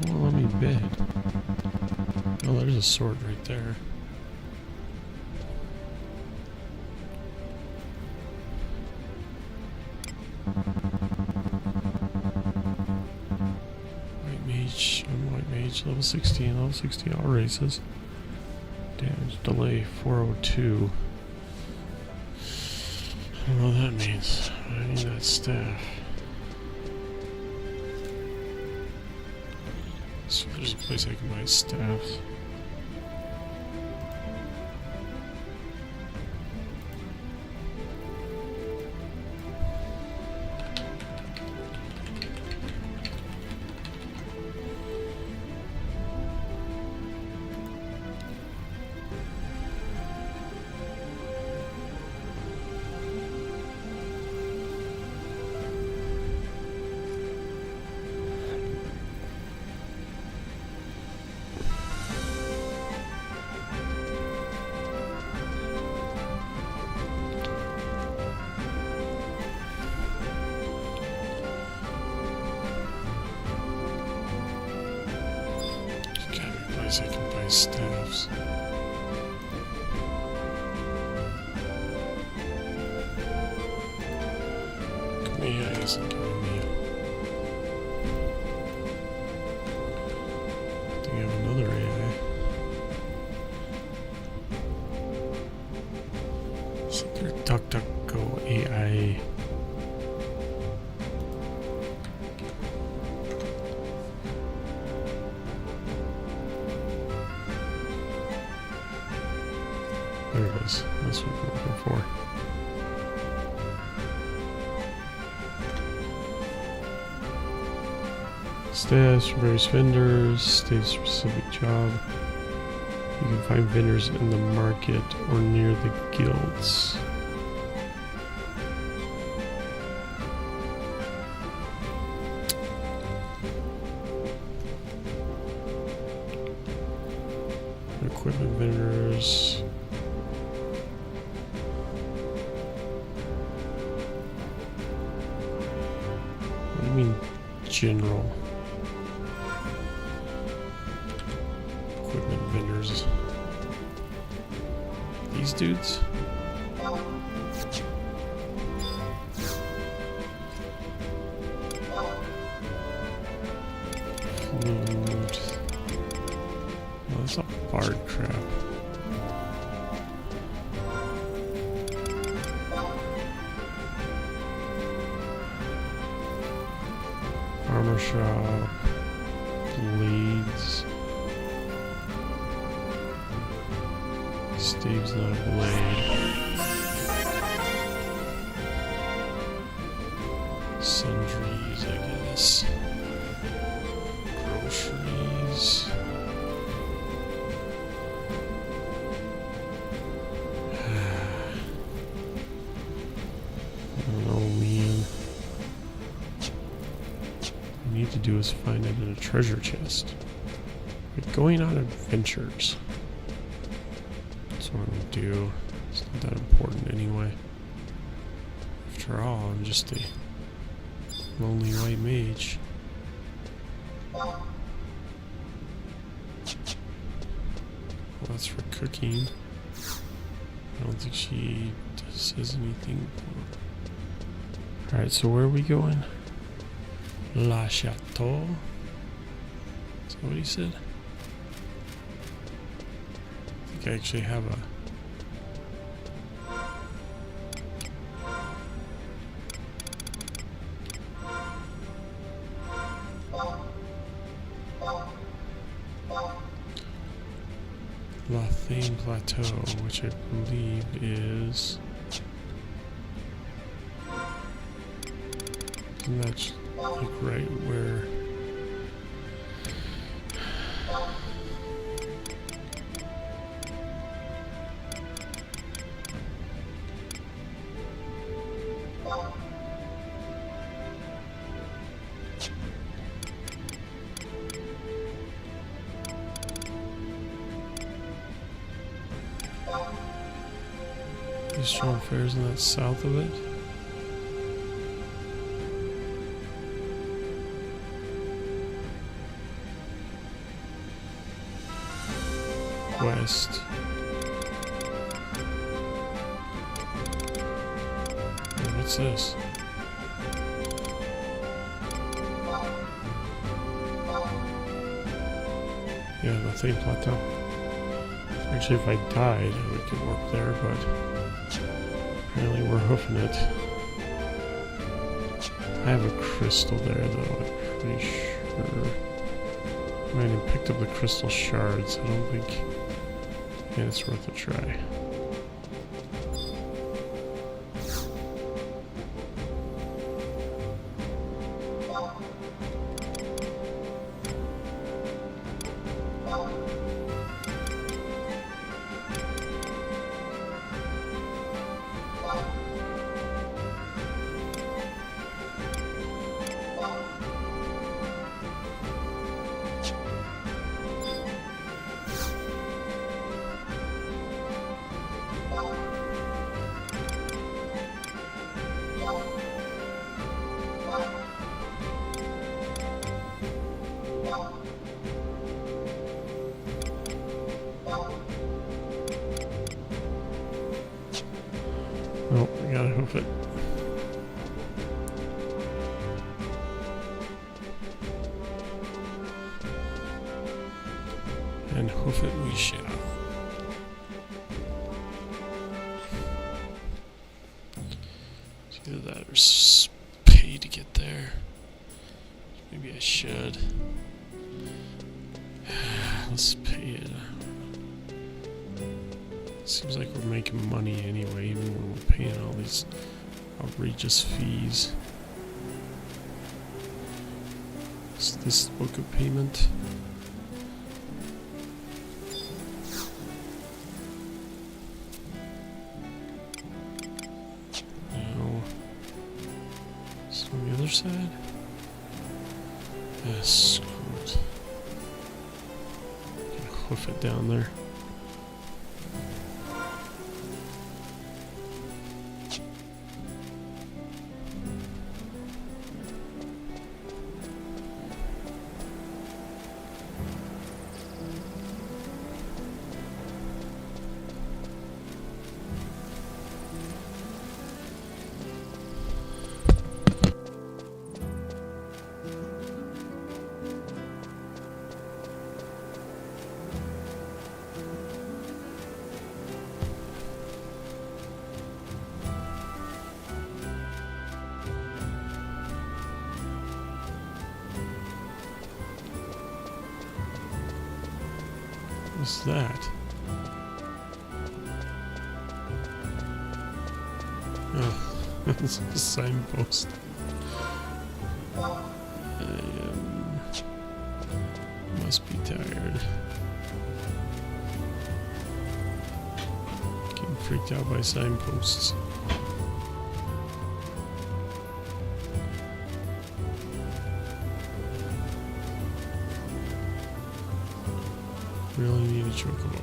Well, let me bid. Oh, there's a sword right there. White mage, I'm white mage, level 16, level 16 all races. Damage delay 402. I don't know what that means. I need that staff. So there's a place I can buy staffs. I can buy staffs. AI isn't giving me. I think I have another AI. So there's DuckDuckGo AI. There it is. That's what we're looking for. Status for various vendors, state specific job. You can find vendors in the market or near the guilds. Equipment vendors. What do you mean, general? Equipment vendors. These dudes? Food. Oh, that's all bard crap. Armor shop. Blades. Steve's not a blade. Sundries, I guess. Groceries. I don't know, man. What I need to do is find it in a treasure chest. We're going on adventures. That's what I'm gonna do. It's not that important anyway. After all, I'm just a lonely white mage. Well, that's for cooking. I don't think she says anything. Alright, so where are we going? La Chateau? Is that what he said? I think I actually have a... La Thane Plateau, which I believe is... Isn't that like right where... Strong Fairs in that south of it? West. Oh, what's this? Yeah, the Thane Plateau. Actually, if I died, I would get warp there, but apparently we're hoofing it. I have a crystal there, though, I'm pretty sure. I might have picked up the crystal shards. I don't think... Yeah, it's worth a try. Oh, I gotta hoof it. And hoof it we shall. It's either that or pay to get there. Maybe I should. Let's pay it. Seems like we're making money anyway, even when we're paying all these outrageous fees. Is this book of payment? No. Is it on the other side? Yes, screwed. Gotta hoof it down there. is that? Oh, it's a signpost. Must be tired. Getting freaked out by signposts. Really need a chocobo.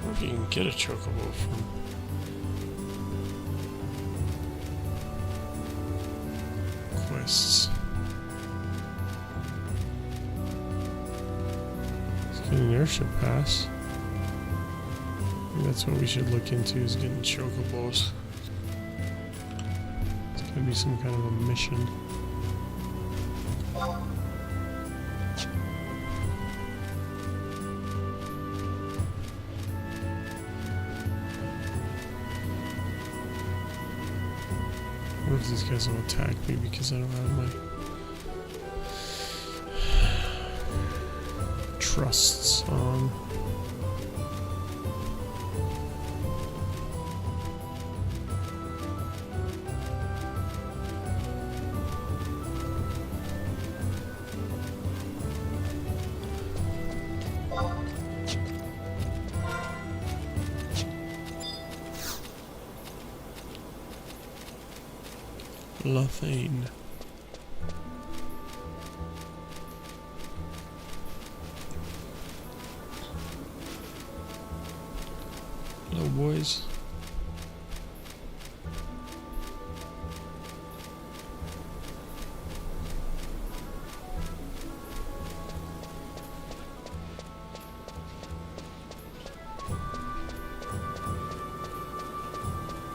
Or if you can get a chocobo from quests. Let's get an airship pass. I think that's what we should look into, is getting chocobos. It's gotta be some kind of a mission. What if these guys will attack me because I don't have my trusts on? Lothane. Hello, boys.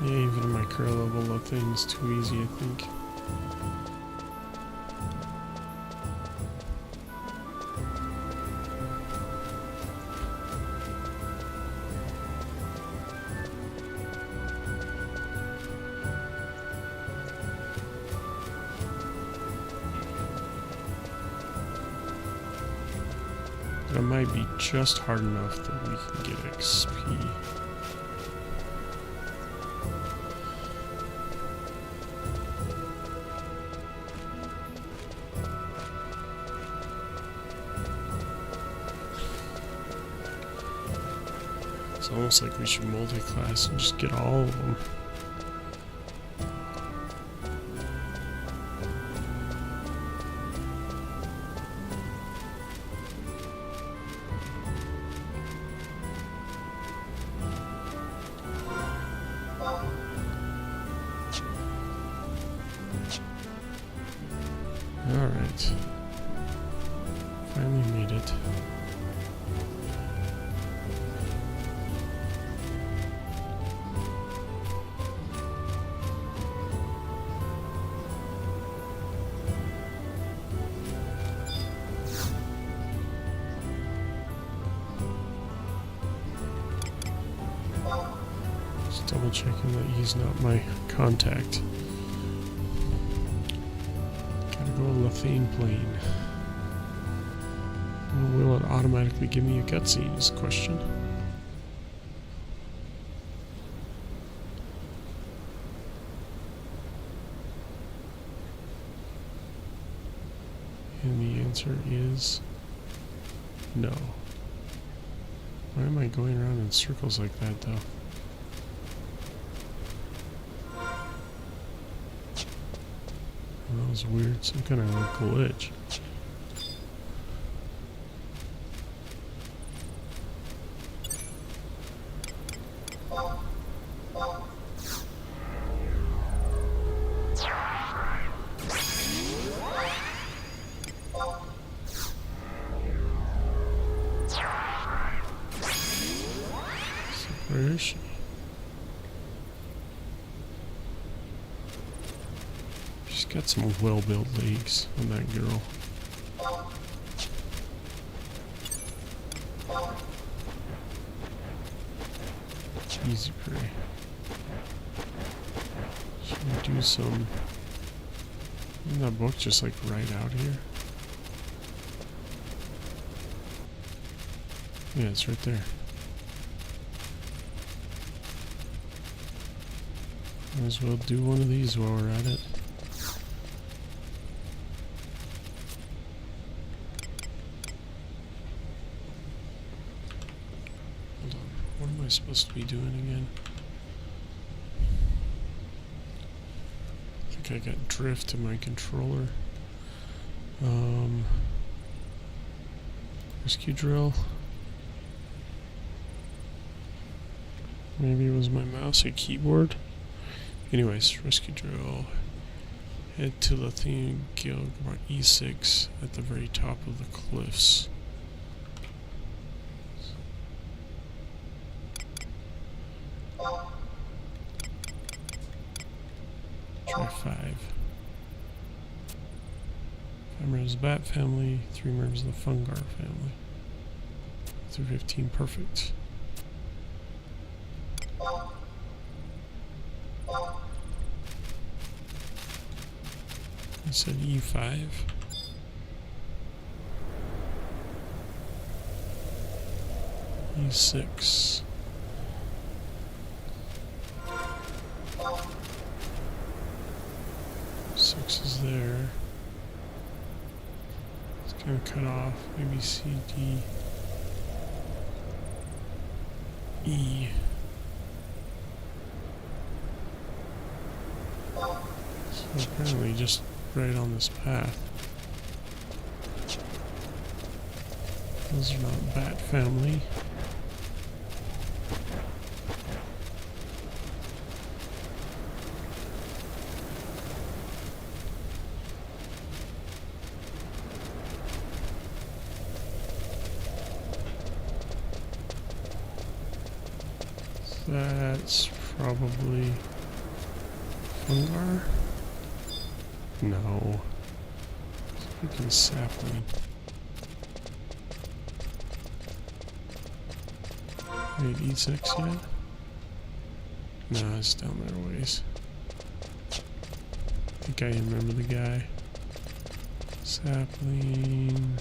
Yeah, even in my current level, Lothane's too easy, I think. But it might be just hard enough that we can get XP. It's almost like we should multi-class and just get all of them. Alright. Finally made it. Just double checking that he's not my contact. Lothane plane. Will it automatically give me a cutscene is the question. And the answer is no. Why am I going around in circles like that though? That was weird, some kind of glitch. So where is she? She's got some well-built legs on that girl. Easy prey. Should we do some... Isn't that book just like right out here? Yeah, it's right there. Might as well do one of these while we're at it. Hold on. What am I supposed to be doing again? I think I got drift in my controller. Rescue drill. Maybe it was my mouse or keyboard. Anyways, rescue drill. Head to Lithium Gilgmar E6 at the very top of the cliffs. Try 5. 5 members of the bat family, 3 members of the fungar family. Through 15, perfect. I said E5. E6. Six is there. It's gonna cut off. Maybe C, D, E. So apparently just right on this path. Those are not bat family. That's probably fungar. No. Freaking sapling. Wait, E6 yet? No, it's down there a ways. I think I remember the guy. Sapling.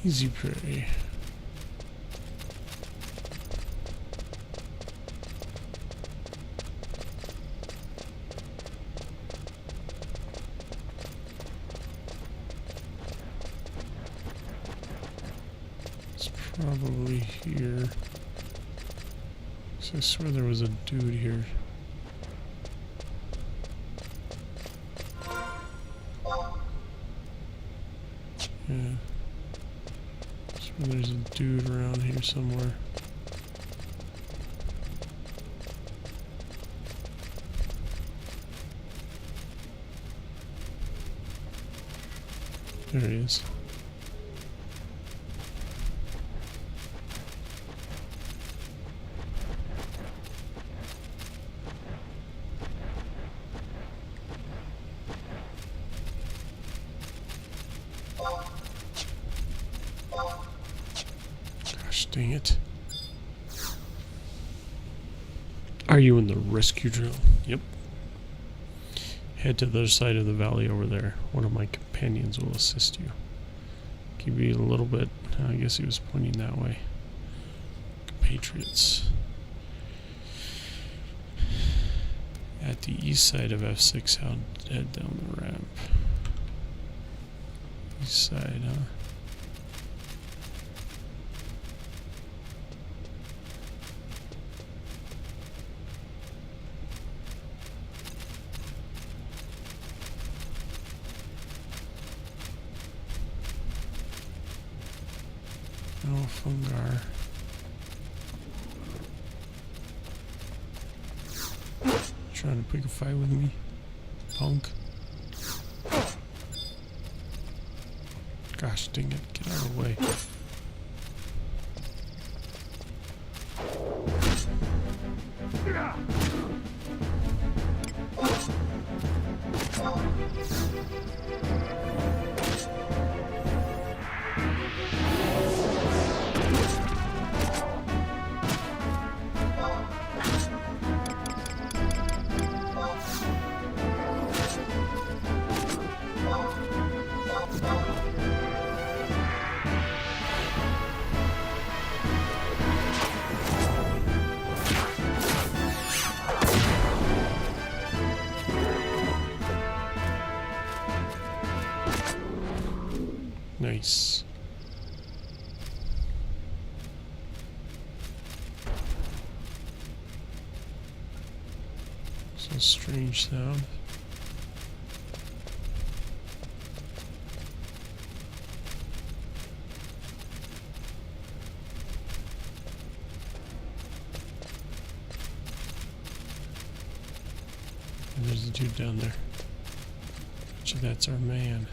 Easy prairie. It's probably here. So I swear there was a dude here. Yeah. There's a dude around here somewhere. There he is. Dang it. Are you in the rescue drill? Yep. Head to the other side of the valley over there. One of my companions will assist you. Give you a little bit. I guess he was pointing that way. Compatriots. At the east side of F6, head down the ramp. East side, huh? No fungar. Trying to pick a fight with me, punk. Gosh dang it, get out of the way. Nice. It's a strange sound. And there's a dude down there. Bet you that's our man.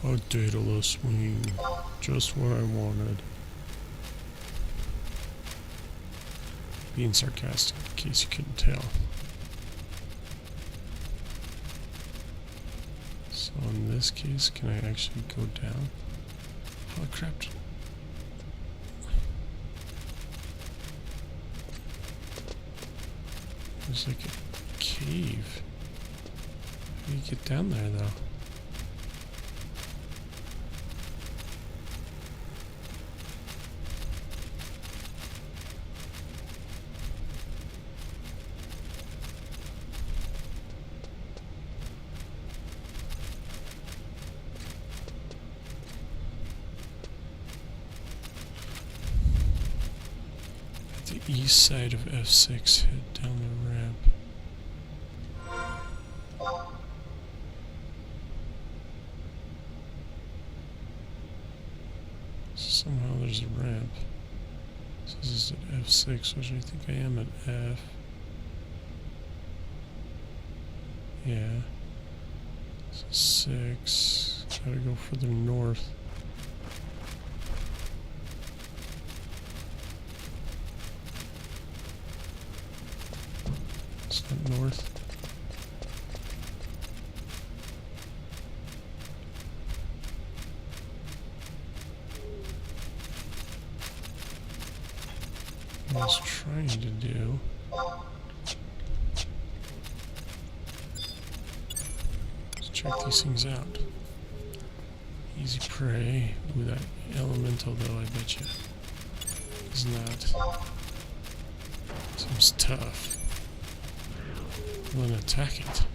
A Daedalus wing, just what I wanted. Being sarcastic, in case you couldn't tell. So in this case, can I actually go down? Oh crap. There's like a cave. How do you get down there though? East side of F6, head down the ramp. So somehow there's a ramp. So this is at F6, which I think I am at F. Yeah. So 6. Gotta go further north. North. What I was trying to do. Let's check these things out. Easy prey. Ooh, that elemental though, I bet you is not. Seems tough. I'm gonna attack it.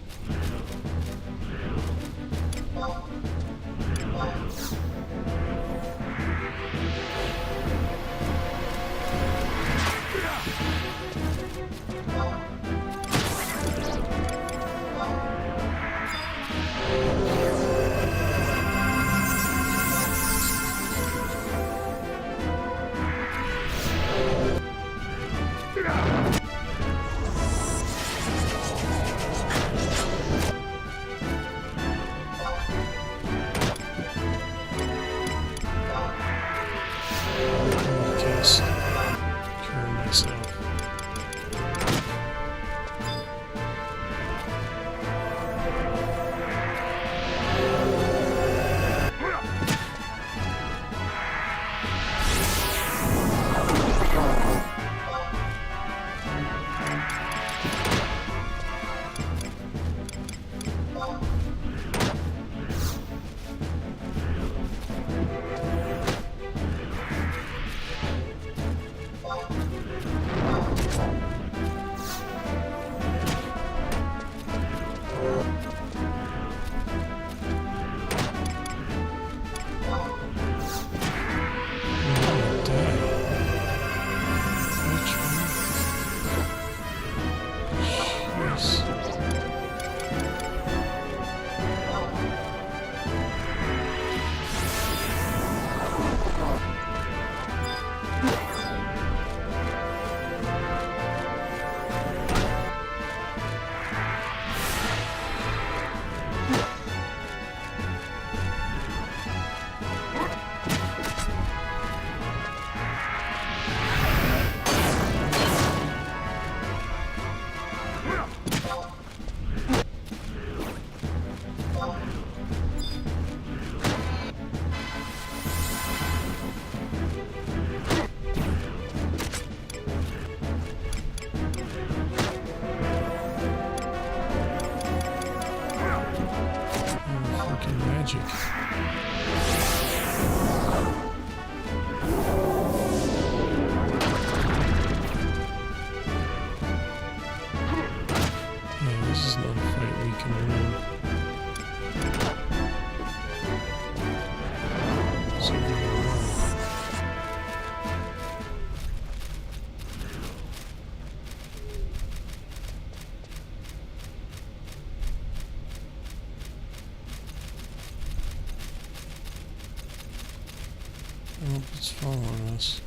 It's following us.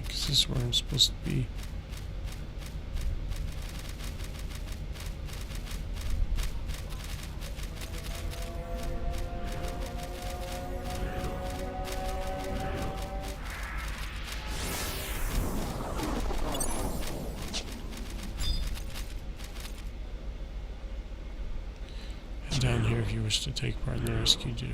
Because this is where I'm supposed to be. Head down here if you wish to take part in the rescue deal.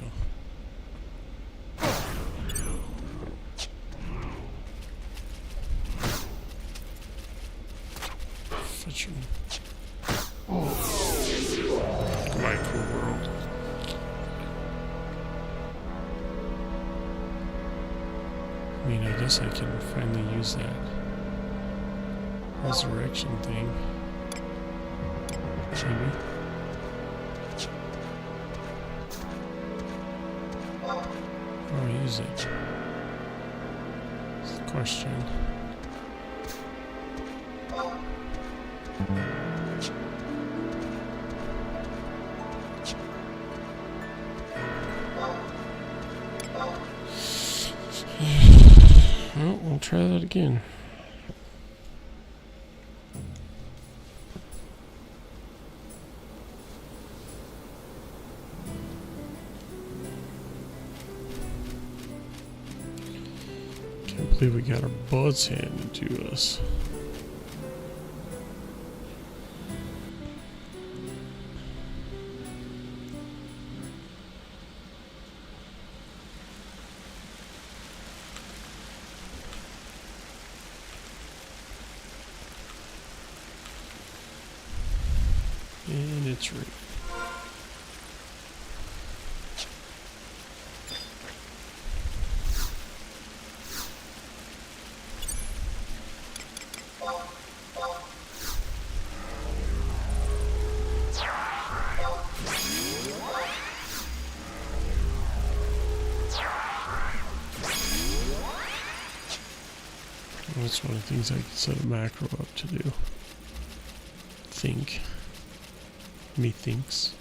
Goodbye, cool world. I mean, I guess I can finally use that resurrection thing. Maybe. Or use it. That's the question. Well, we'll try that again. Can't believe we got our butts handed to us. And it's right. That's one of the things I could set a macro up to do. Think. Methinks.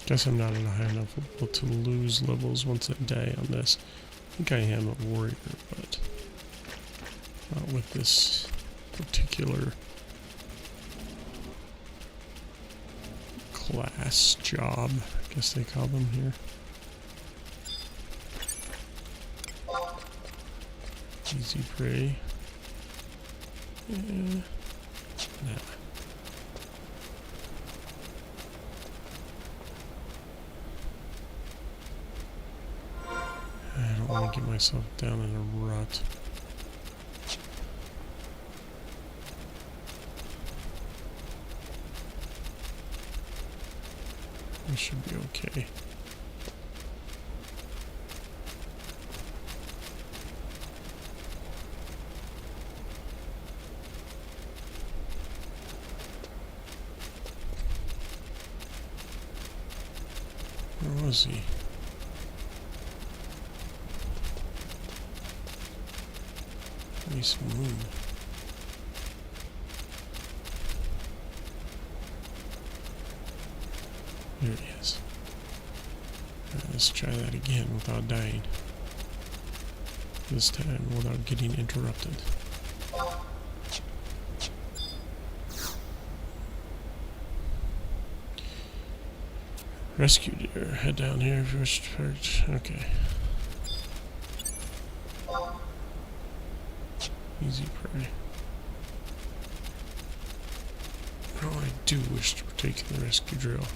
Guess I'm not at a high enough level to lose levels once I die on this. I think I am a warrior, but not with this particular class job, I guess they call them here. Easy prey. Nah. I don't want to get myself down in a rut. I should be okay. Where was he? Nice moon. There he is. Let's try that again without dying. This time without getting interrupted. Rescue deer. Head down here if you wish to perch. Okay. Easy prey. Oh, I do wish to partake in the rescue drill.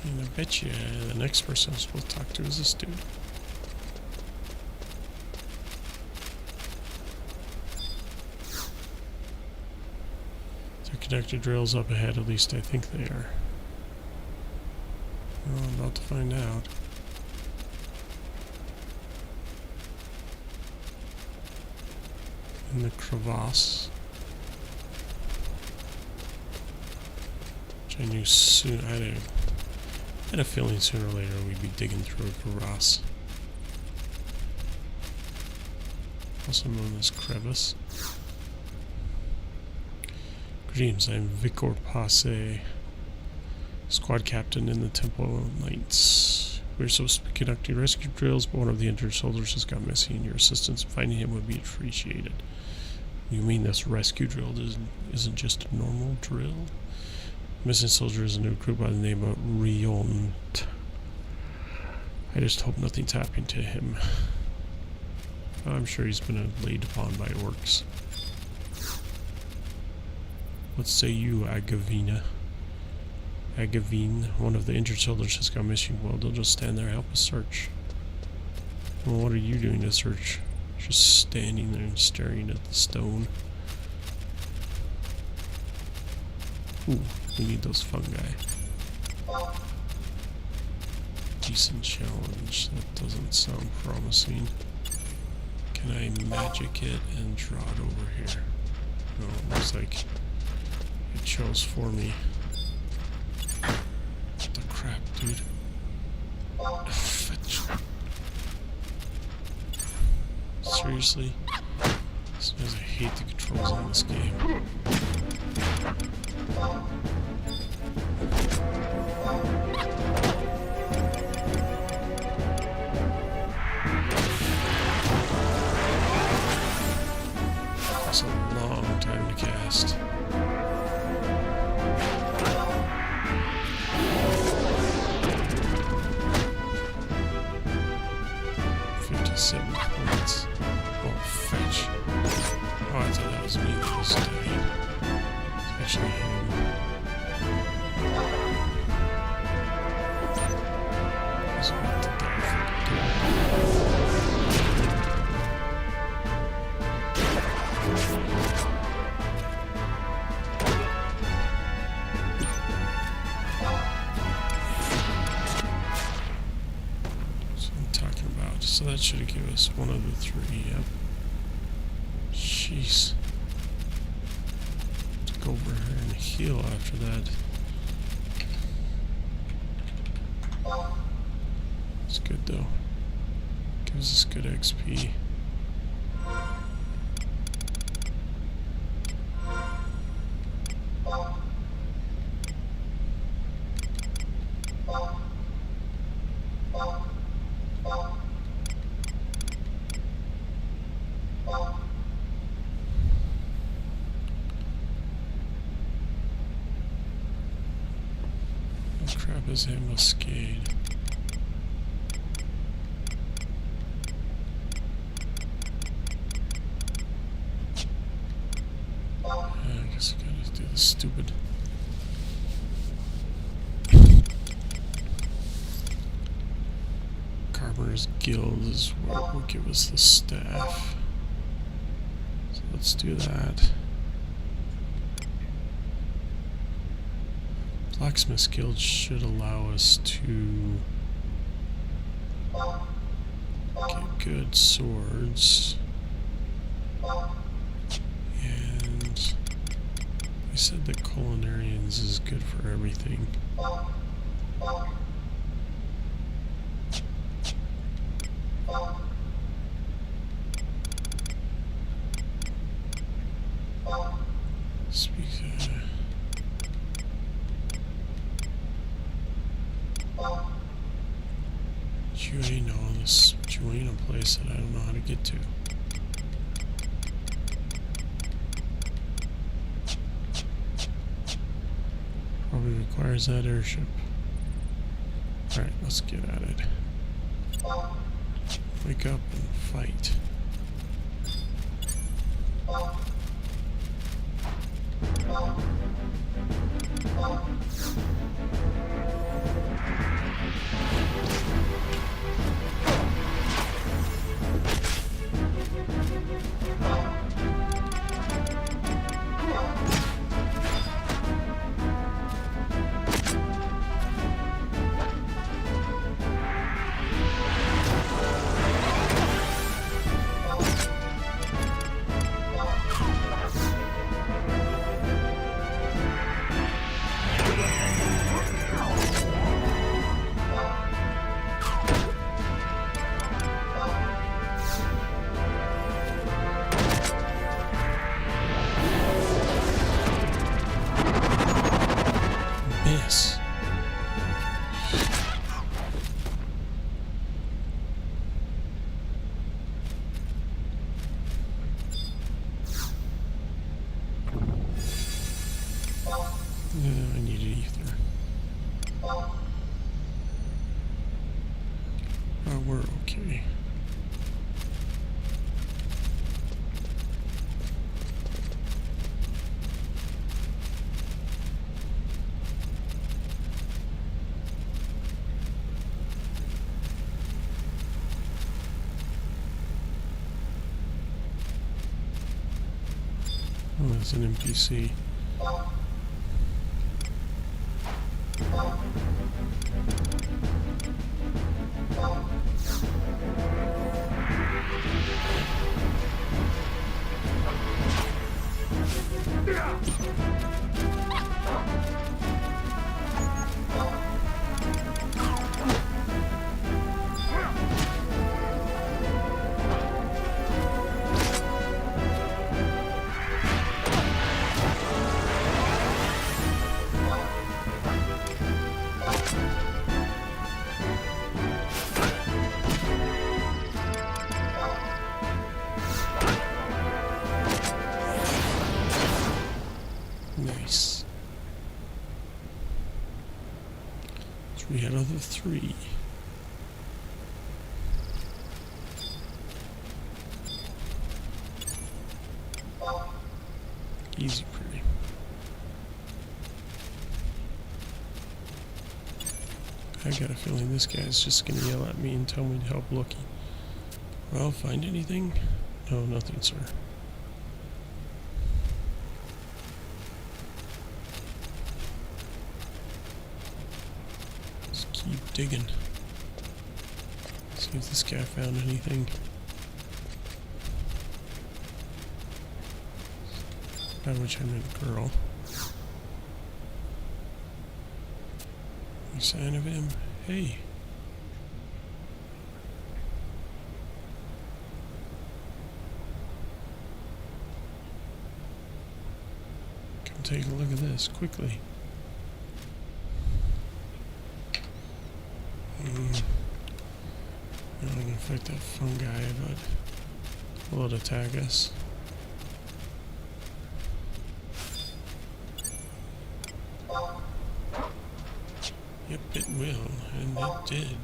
And I bet you the next person I'm supposed to talk to is this dude. They're conducting drills up ahead, at least I think they are. Well, I'm about to find out. In the crevasse. Which I knew soon. I had a feeling sooner or later we'd be digging through a crevasse. Also known as crevice. Greetings, I'm Vicor Passe, squad captain in the Temple Knights. We're supposed to be conducting rescue drills, but one of the injured soldiers has gone missing, and your assistance in finding him would be appreciated. You mean this rescue drill isn't just a normal drill? Missing soldier is a new crew by the name of Riont. I just hope nothing's happened to him. I'm sure he's been laid upon by orcs. What say you, Agavina? Agavine, one of the injured soldiers has gone missing. Well, they'll just stand there and help us search. Well, what are you doing to search? Just standing there and staring at the stone. Ooh, we need those fungi. Decent challenge. That doesn't sound promising. Can I magic it and draw it over here? No, it looks like it chose for me. What the crap, dude? Fetch. Seriously? Sometimes I hate the controls in this game. It's a long time to cast. 57 points. Oh, fetch. Oh, I thought that was me that was dying. It's actually him. He's about to die for the So that should have given us one of the three, yep. Jeez. Let's go over here and heal after that. It's good though. Gives us good XP. Crap is ambuscade. I guess I gotta do the stupid. Carpenter's Guild is what will give us the staff. So let's do that. Blacksmith's Guild should allow us to get good swords. And I said that Culinarians is good for everything. Speak Juino, this Juino place that I don't know how to get to. Probably requires that airship. Alright, let's get at it. Wake up and fight. Yes. I need ether. Oh, we're okay. Oh, that's an NPC. Nice. So we had other 3. Easy pretty. I got a feeling this guy's just gonna yell at me and tell me to help looking. Well, find anything? No, nothing, sir. Just keep digging. See if this guy found anything. By which I meant girl. Any sign of him? Hey. Come take a look at this, quickly. I'm gonna fight that fungi, but will it attack us? Yep, it will, and it did.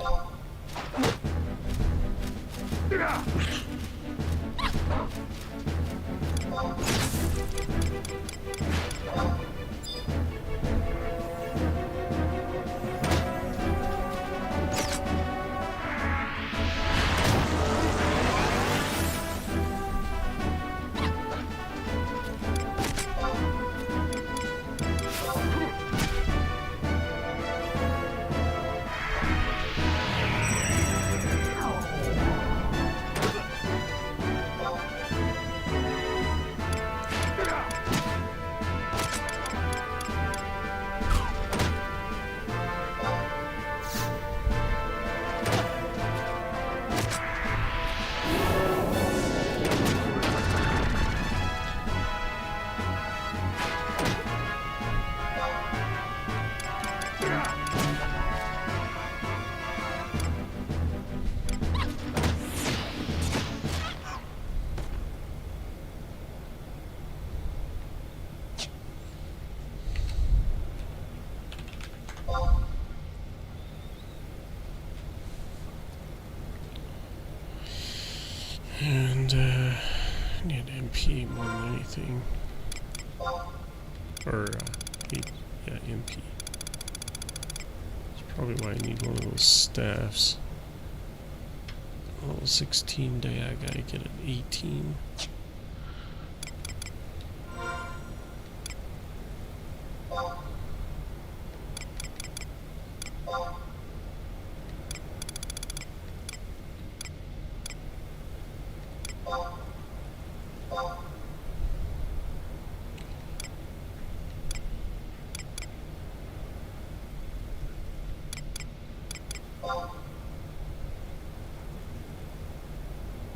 And I need MP more than anything. Or, yeah, MP. That's probably why I need one of those staffs. Level 16 day, I gotta get an 18.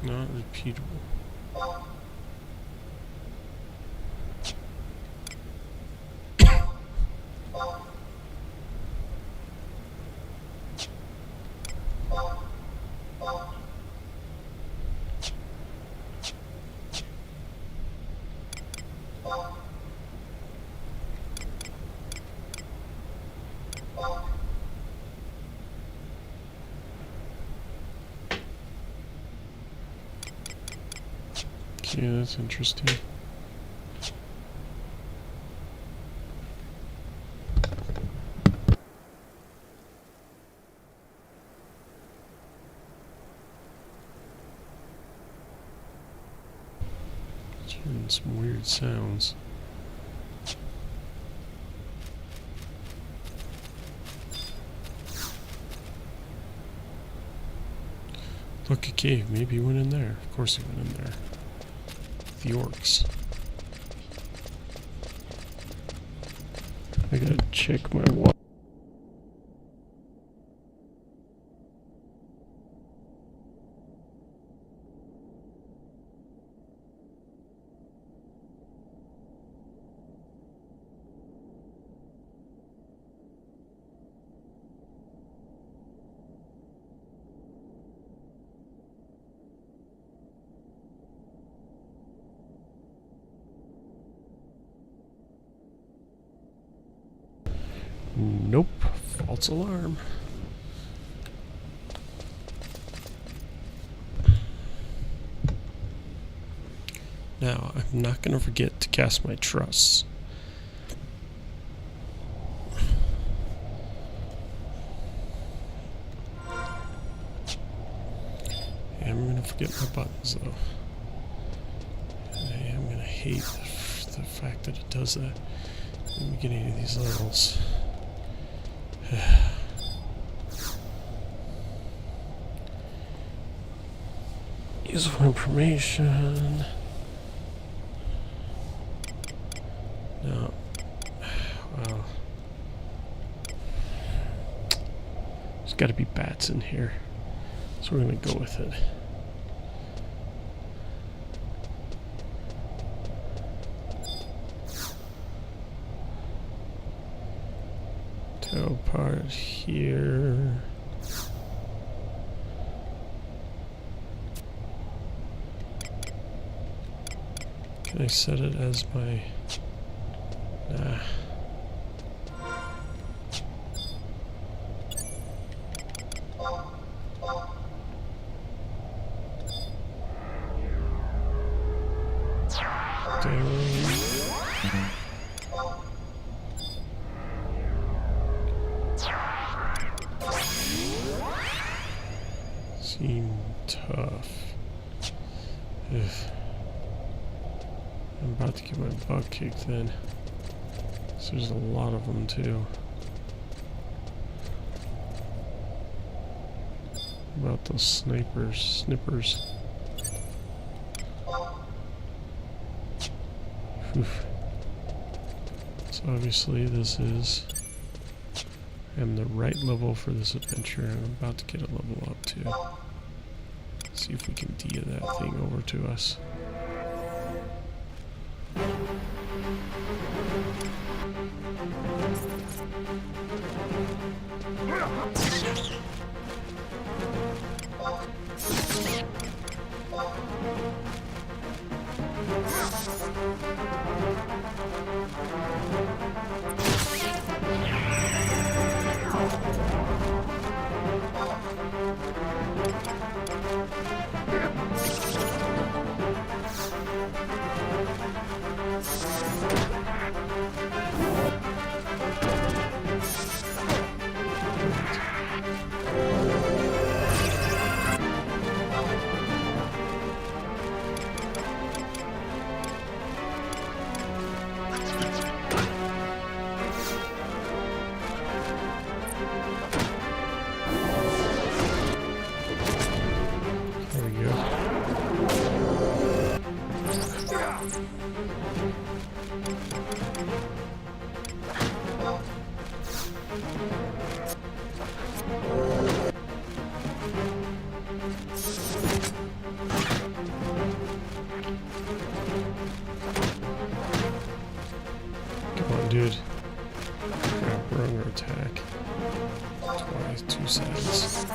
Not repeatable. Yeah, that's interesting. It's hearing some weird sounds. Look, a cave. Maybe he went in there. Of course he went in there. The orcs. I gotta check my watch. Nope. False alarm. Now, I'm not going to forget to cast my trusts. I'm going to forget my buttons, though. And I am going to hate the fact that it does that in the beginning of these levels. Useful information. No. Well. There's got to be bats in here. So we're going to go with it. Toe part here. Can I set it as my... Nah. Seem tough. Ugh. I'm about to get my butt kicked then. So there's a lot of them too. About those snippers. Oof. So obviously this is... I'm the right level for this adventure, and I'm about to get a level up too. See if we can dia that thing over to us. Dude, crap, we're under attack. Twice, 2 seconds.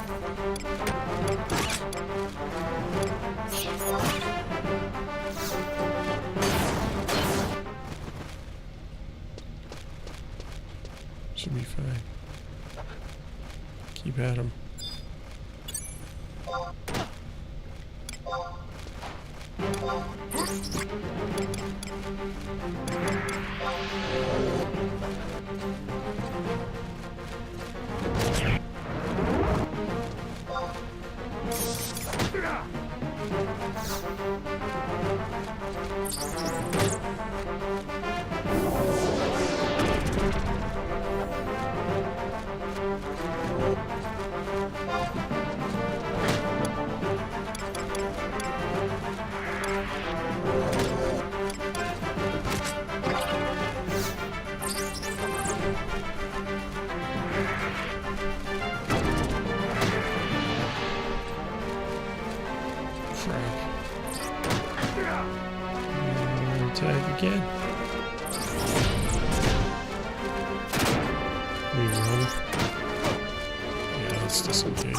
Should be fine. Keep at him. Attack again. Rerun. Yeah, let's disengage.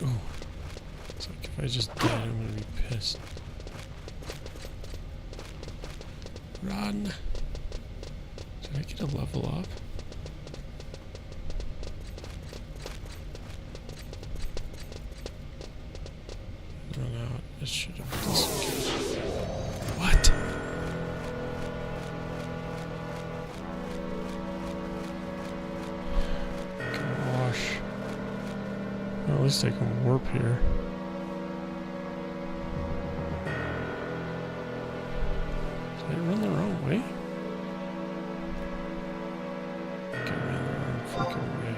Oh. It's like if I just died, I'm gonna be pissed. Run! Did I get a level up? Run out. It should have disengaged. What? Gosh. Well, at least I can warp here. Did I run the wrong way? Okay, I ran the wrong freaking way.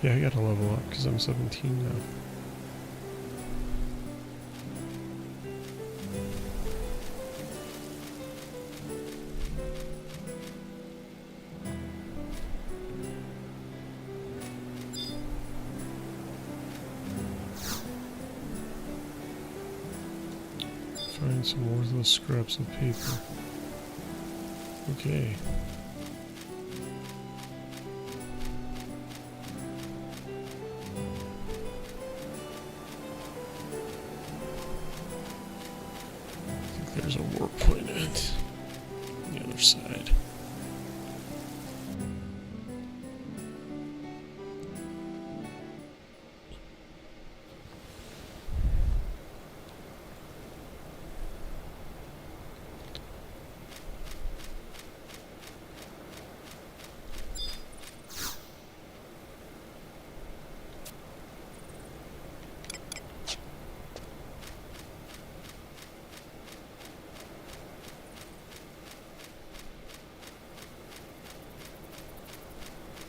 Yeah, I gotta level up because I'm 17 now. Find some worthless scraps of paper. Okay. There's a warp point at the other side.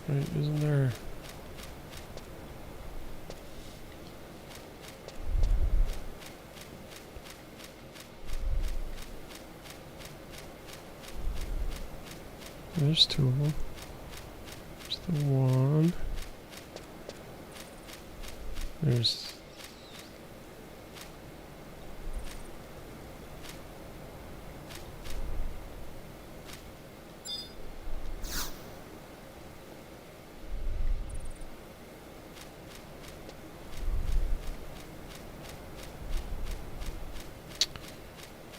Right, isn't there... There's two of them. There's the one. There's...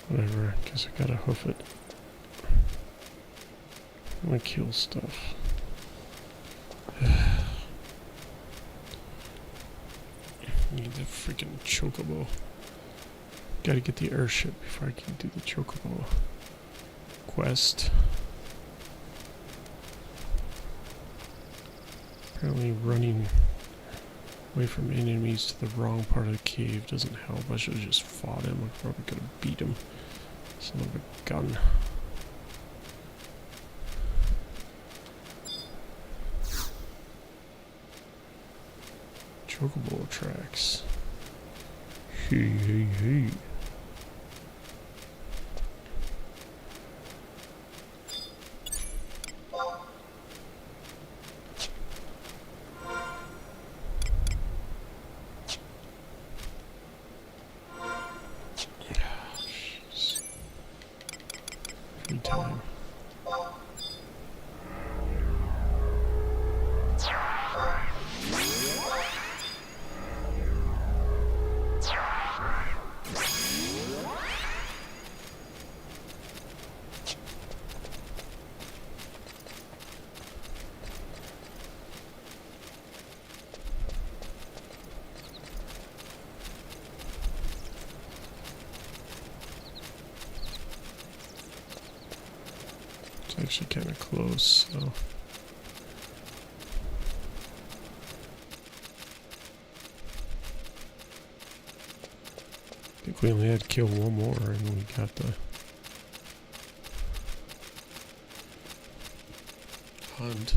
Whatever, guess I gotta hoof it. I'm gonna kill stuff. Need the freaking chocobo. Gotta get the airship before I can do the chocobo quest. Apparently running away from enemies to the wrong part of the cave doesn't help. I should have just fought him. I probably could have beat him. Son of a gun. Chocobo tracks. Hey, hey, hey. Free time. It's actually kind of close, so. I think we only had to kill one more and we got the hunt.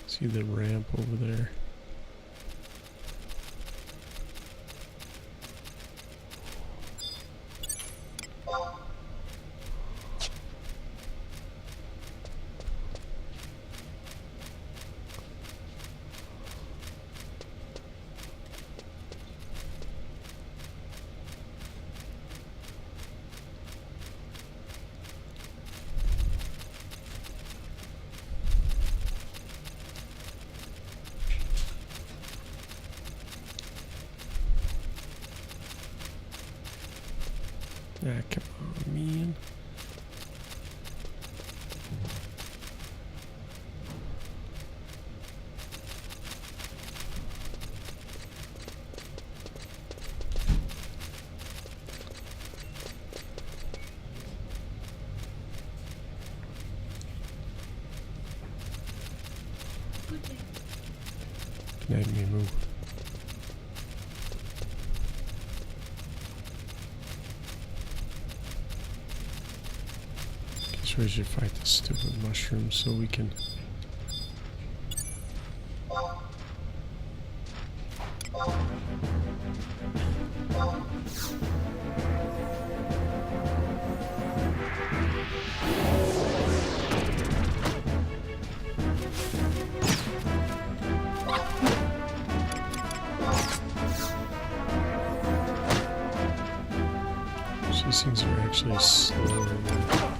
See the ramp over there. Ah, come on, man. Let me move. Guess we should fight this stupid mushroom so we can. These things are actually slower than.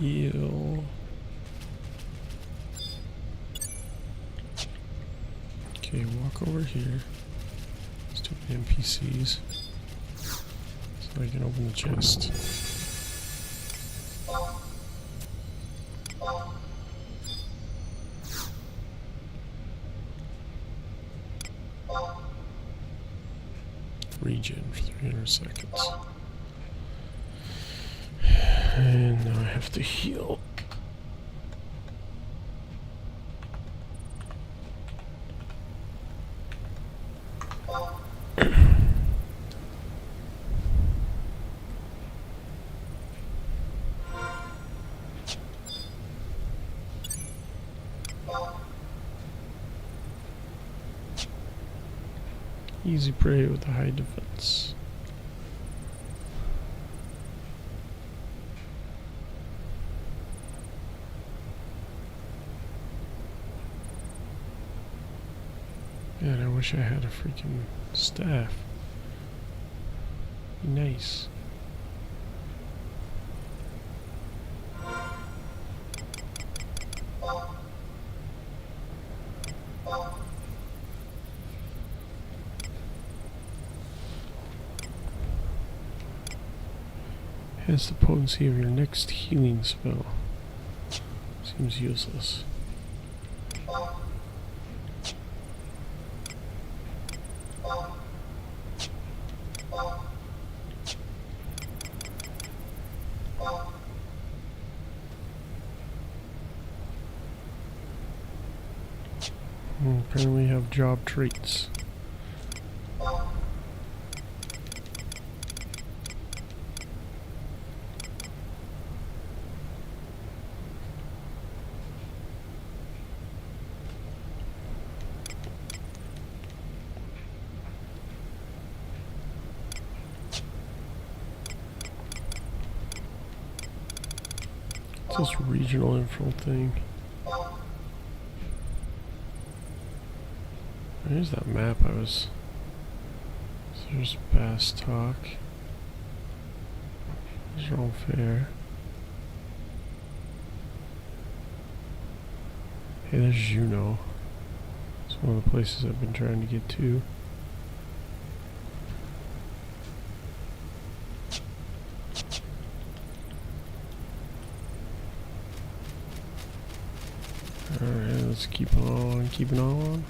Ew. Okay, walk over here. Stupid NPCs. So I can open the chest. Regen for 300 seconds. And now I have to heal. Easy prey with a high defense. Man, I wish I had a freaking staff. Be nice. Has the potency of your next healing spell. Seems useless. Apparently have job traits. What's this regional info thing? Here's that map I was... So there's Bastok. There's Rome Fair. Hey, there's Juneau. It's one of the places I've been trying to get to. Alright, let's keep on keeping on.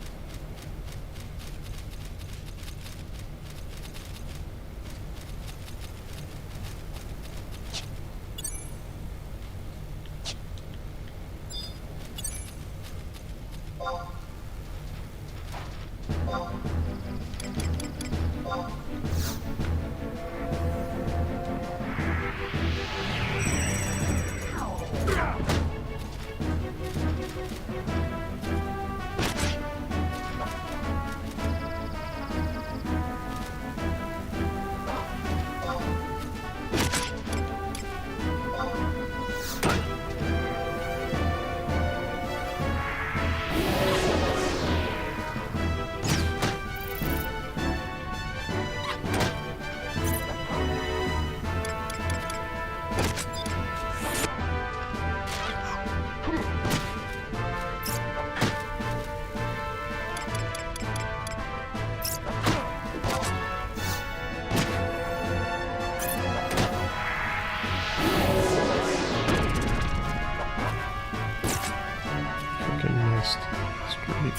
That's great.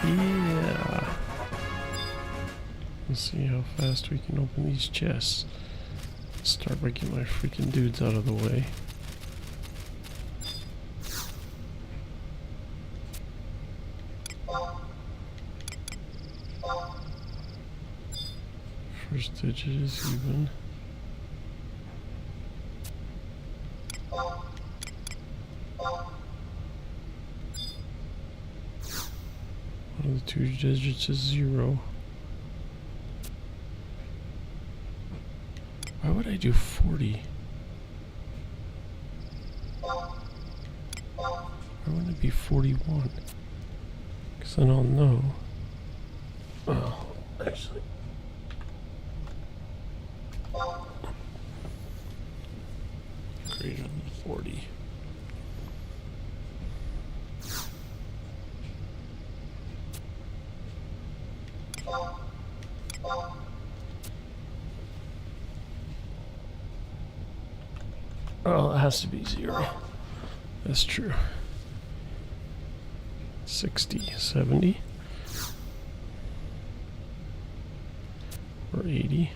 Yeah. Let's see how fast we can open these chests. Let's start by getting my freaking dudes out of the way. First digit is even. One of the two digits is 0. Why would I do 40? Why wouldn't it be 41? Because then I'll know. Oh, actually. Greater than 40. Oh, it has to be 0. That's true. 60, 70, or 80.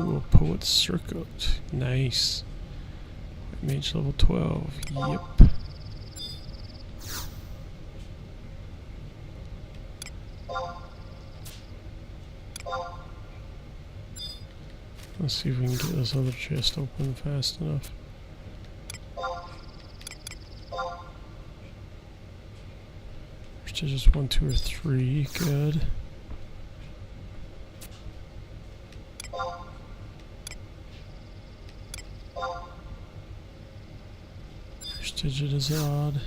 Ooh, a Poet's Circuit. Nice. Mage level 12. Yep. Let's see if we can get this other chest open fast enough. First digits 1, 2, or 3. Good. First digit is odd.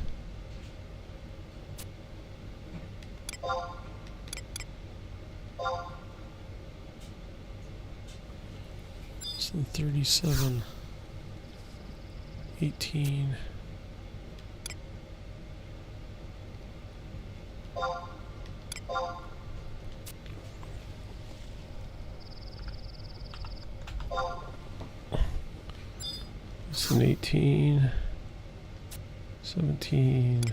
And 37, 18, it's an 18, 17,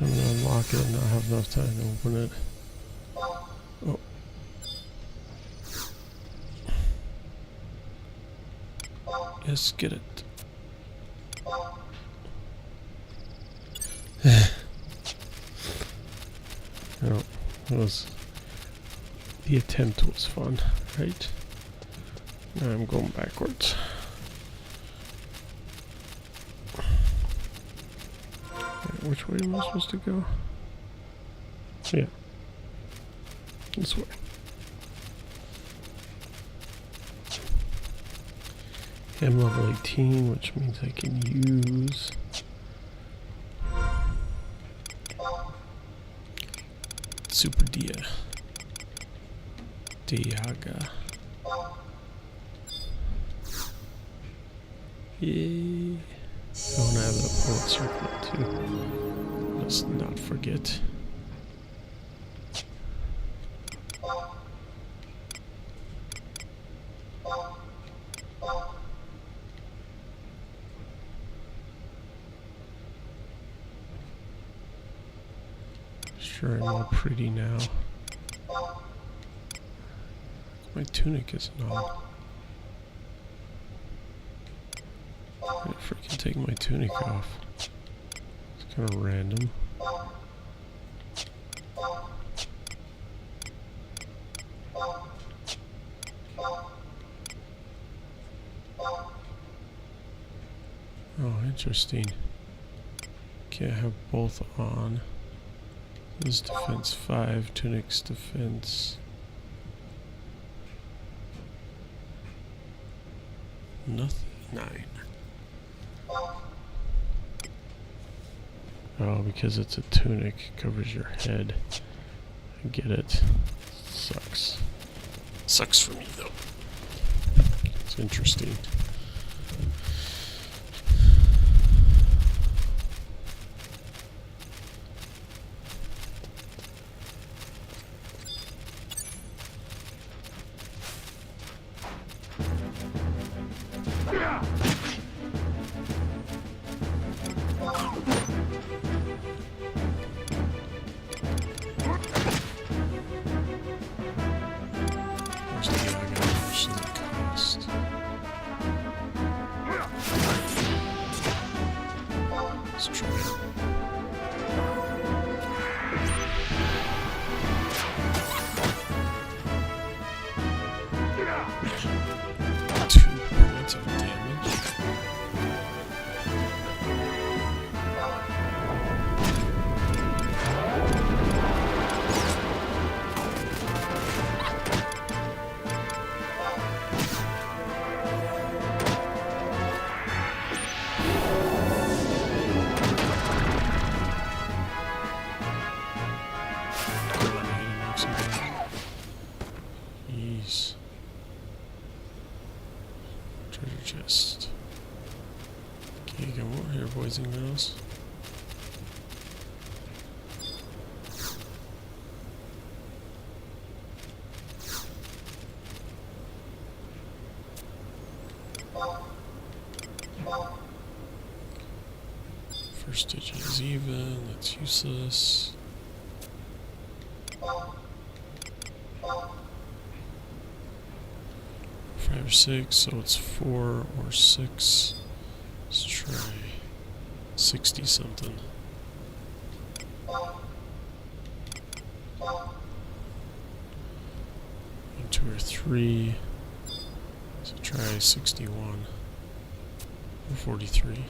unlock it and not have enough time to open it. Oh. Yes, get it. No, the attempt was fun, right? Now I'm going backwards. Which way am I supposed to go? Yeah. This way. I'm level 18, which means I can use Super Diaga. Yay. Oh, and I have the port circlet too. Let's not forget. Sure, I'm all pretty now. My tunic isn't on. I'm gonna freaking take my tunic off. It's kind of random. Oh, interesting. Can't have both on. This is defense 5, tunic's defense. Nothing. 9. Oh, because it's a tunic, it covers your head. I get it. Sucks. Sucks for me though. It's interesting. Chest. Okay, got more here, boys and girls. First digit is even, that's useless. 5 or 6, so it's 4 or 6. Let's try 60 something. 2 or 3. So try 61 or 43.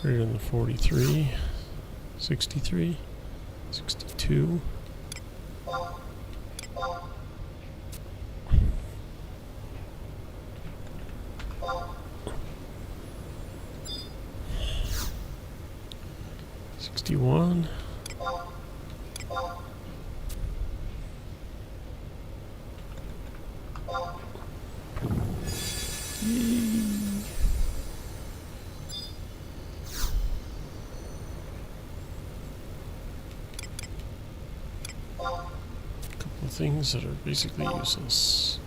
Greater than the 43, 63, 62. One. Couple of things that are basically useless.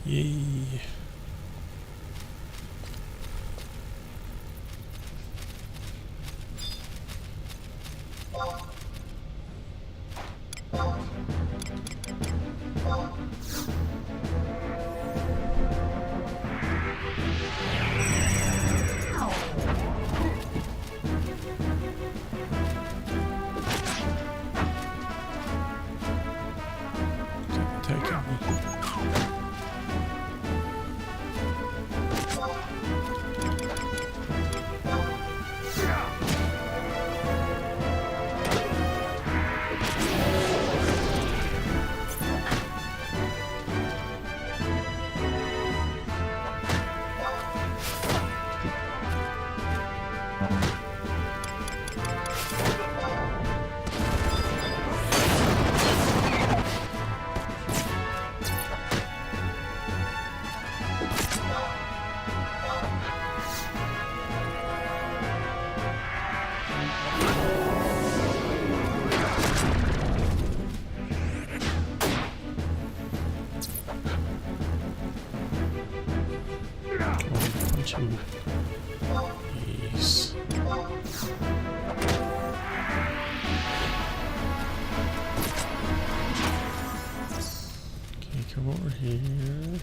Yay. Yes. Okay, come over here.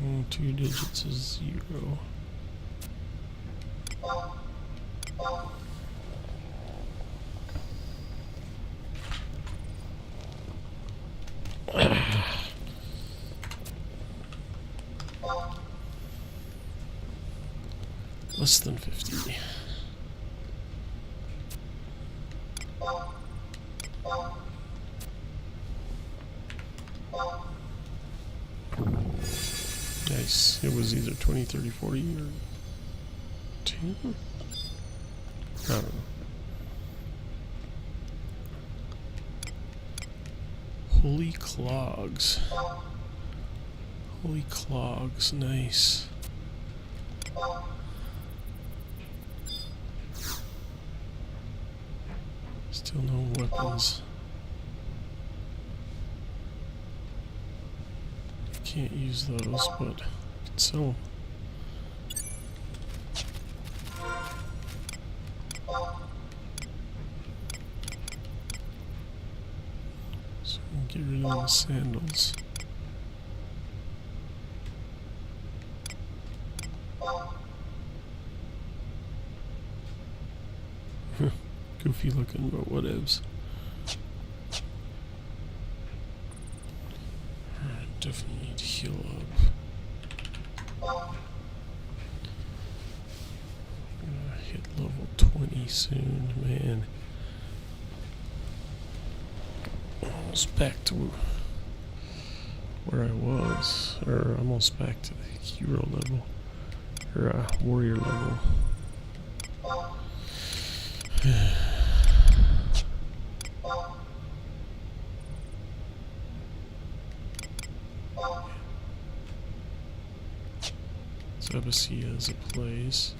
And 2 digits is 0. Less than 50. Nice. It was either 20, 30, 40 or 2. I don't know. Holy clogs. Holy clogs. Nice. Still no weapons. Can't use those, but I can sell them. So we'll get rid of the sandals. Goofy looking, but whatevs. definitely need to heal up. I'm gonna hit level 20 soon, man. Almost back to where I was, or almost back to the hero level, or warrior level. Zebacia is a place.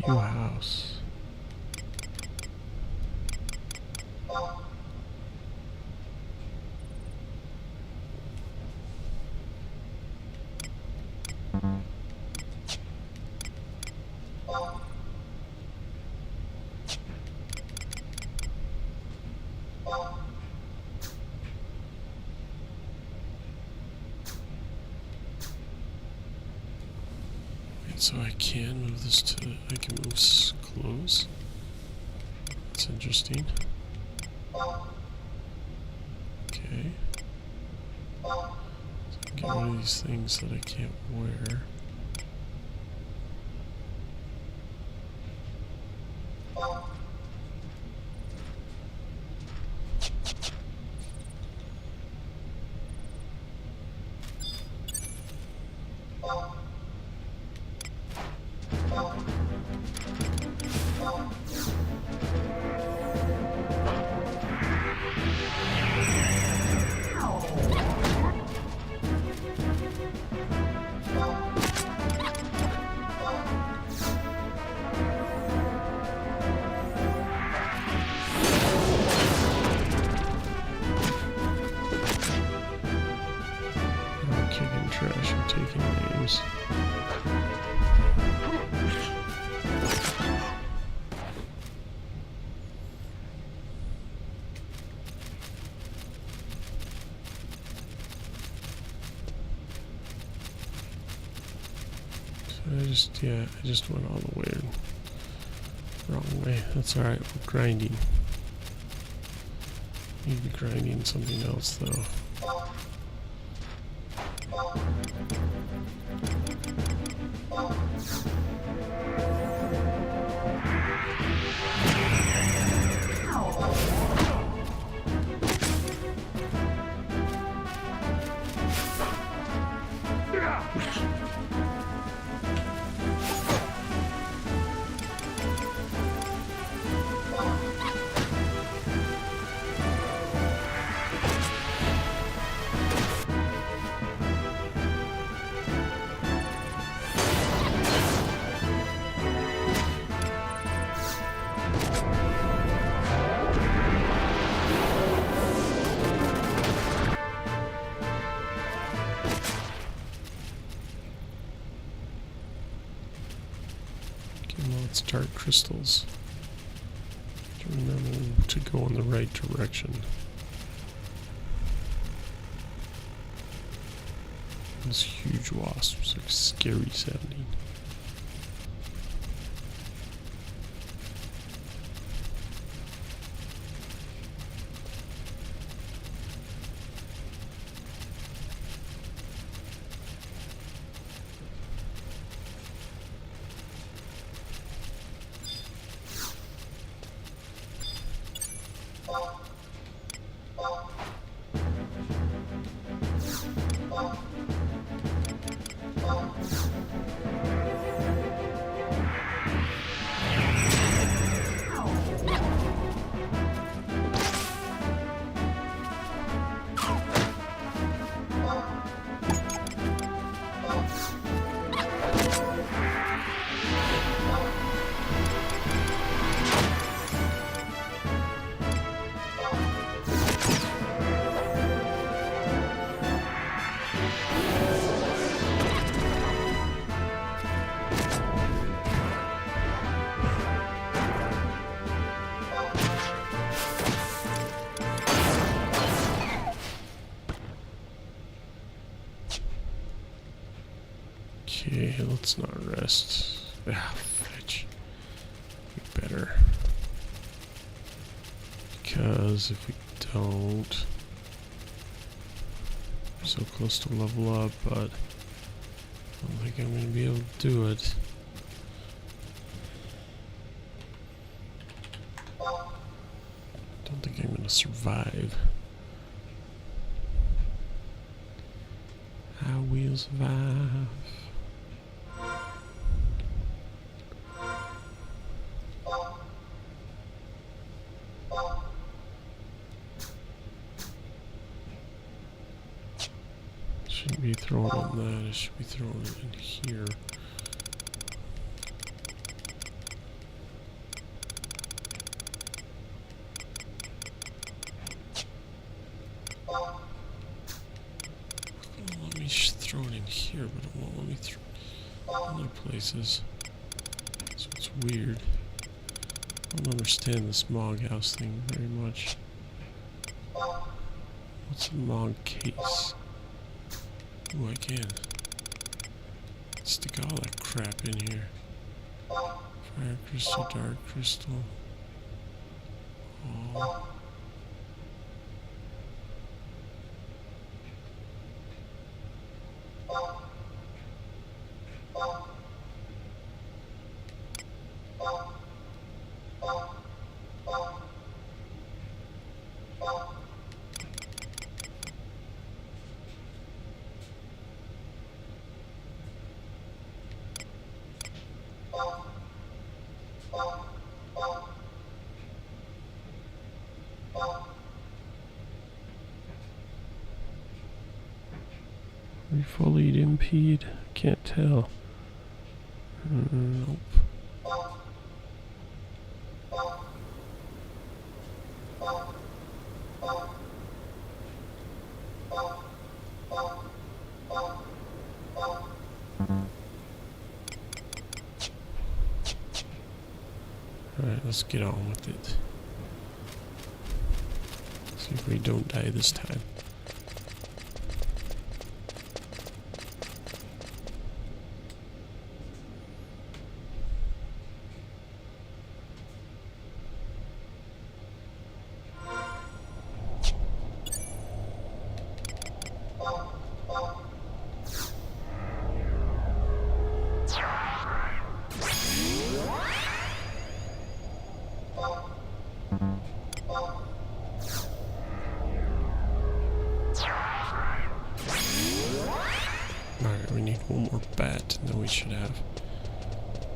View house. So I can move this to, I can move clothes. That's interesting. Okay. So get rid of these things that I can't wear. Kicking trash and taking names. So I just went all the way wrong way. That's alright, we're grinding. Need to be grinding something else though. Let's start crystals. To remember to go in the right direction. Those huge wasps are scary sounding. Okay, let's not rest. Ah, fetch. We better. Because if we don't, we're so close to level up, but I don't think I'm going to be able to do it. Don't think I'm going to survive. I will survive. Shouldn't be throwing it in that, I should be throwing it in here. Let me throw it in here, but it won't let me throw other places. So it's weird. I don't understand the smog house thing very much. What's a mog case? Ooh, I can. Stick all that crap in here. Fire crystal, dark crystal. Oh. Refolied impede? Can't tell. Nope. Alright, let's get on with it. See if we don't die this time. Alright, we need one more bat, and then we should have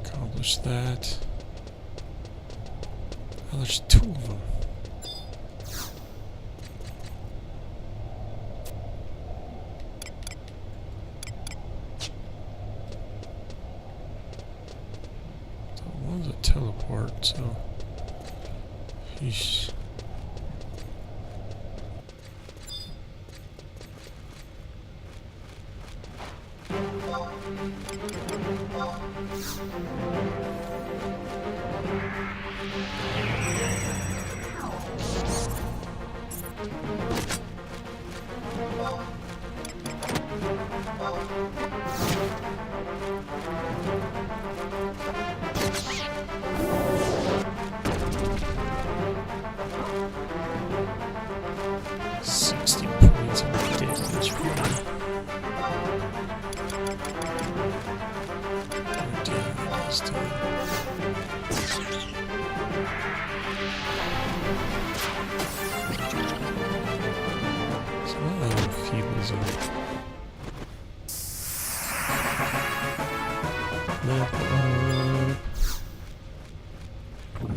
accomplished that. Oh, there's two of them. So one's a teleport, so... Yeesh.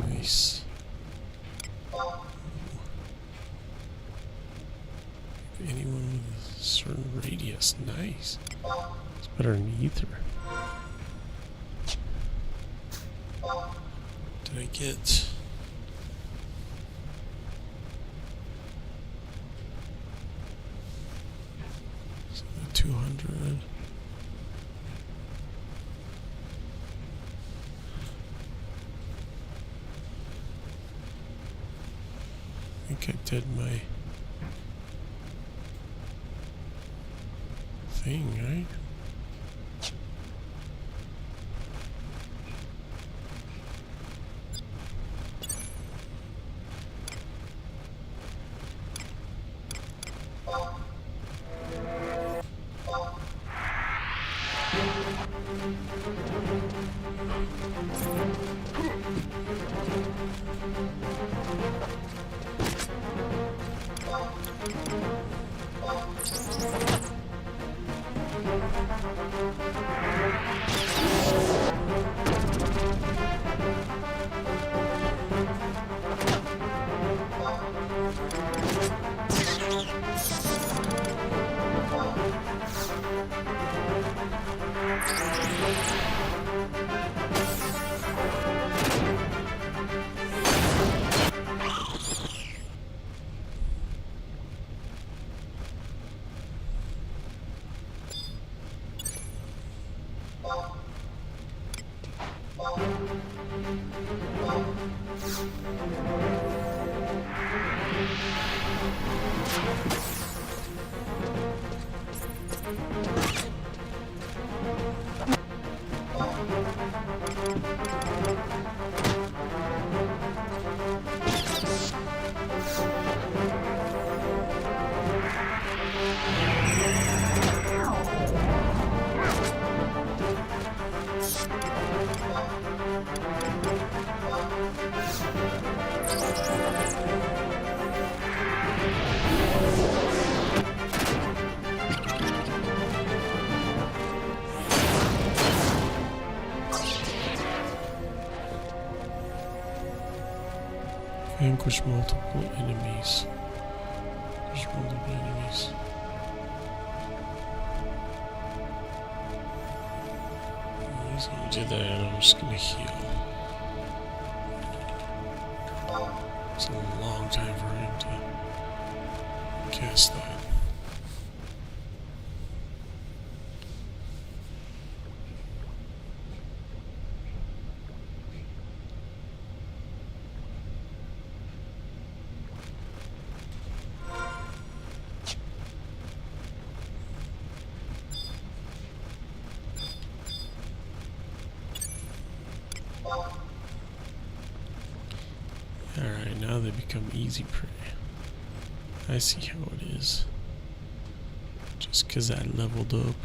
Nice. Anyone with a certain radius, nice. It's better than ether. Did I get? So the 200. I think I did my thing, right? Vanquish multiple enemies. There's multiple enemies. He's gonna do that, and I'm just gonna heal. It's a long time for him to cast that. Alright, now they become easy prey. I see how it is. Just 'cause I leveled up.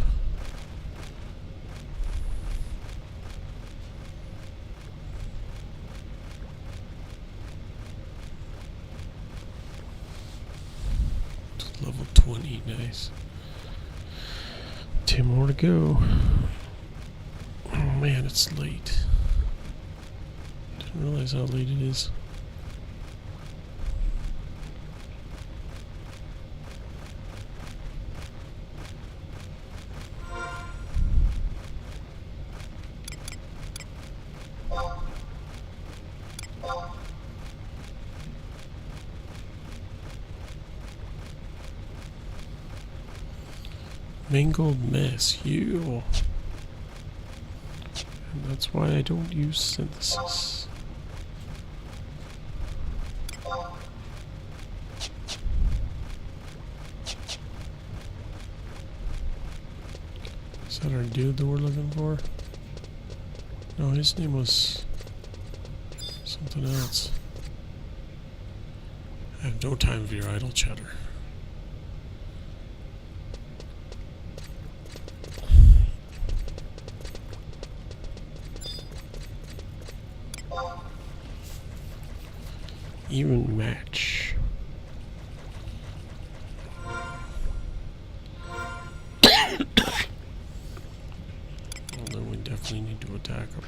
Level 20, nice. 10 more to go. Oh man, it's late. Didn't realize how late it is. Mangled mess, you. And that's why I don't use synthesis. Is that our dude that we're looking for? No, his name was something else. I have no time for your idle chatter. Even match. Well, then we definitely need to attack him.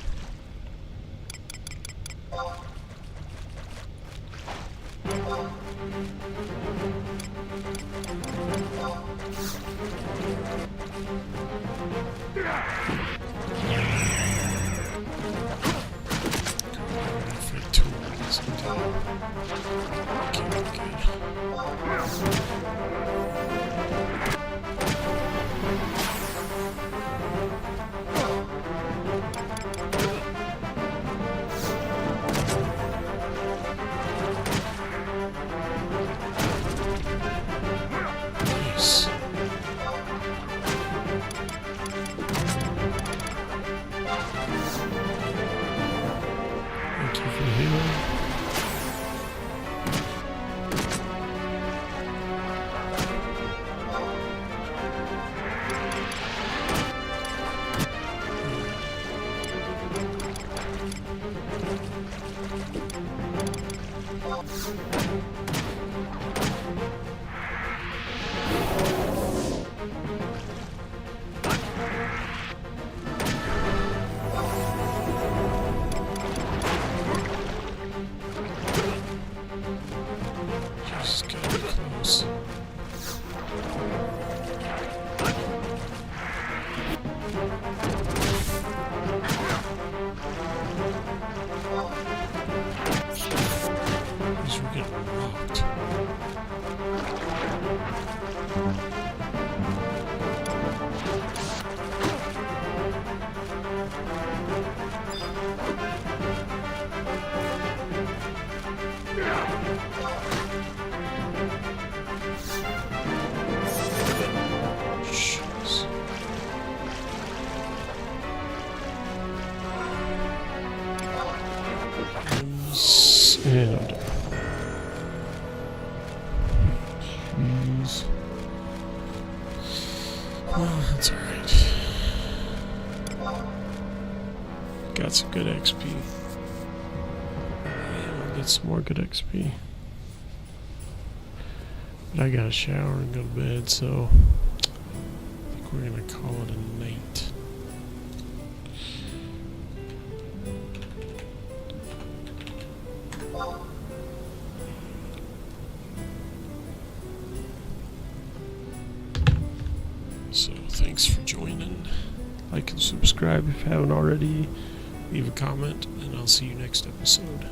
And jeez. Well, that's alright. Got some good XP. And we'll get some more good XP. But I gotta shower and go to bed, so I think we're gonna call it a night. So thanks for joining. Like and subscribe if you haven't already. Leave a comment, and I'll see you next episode.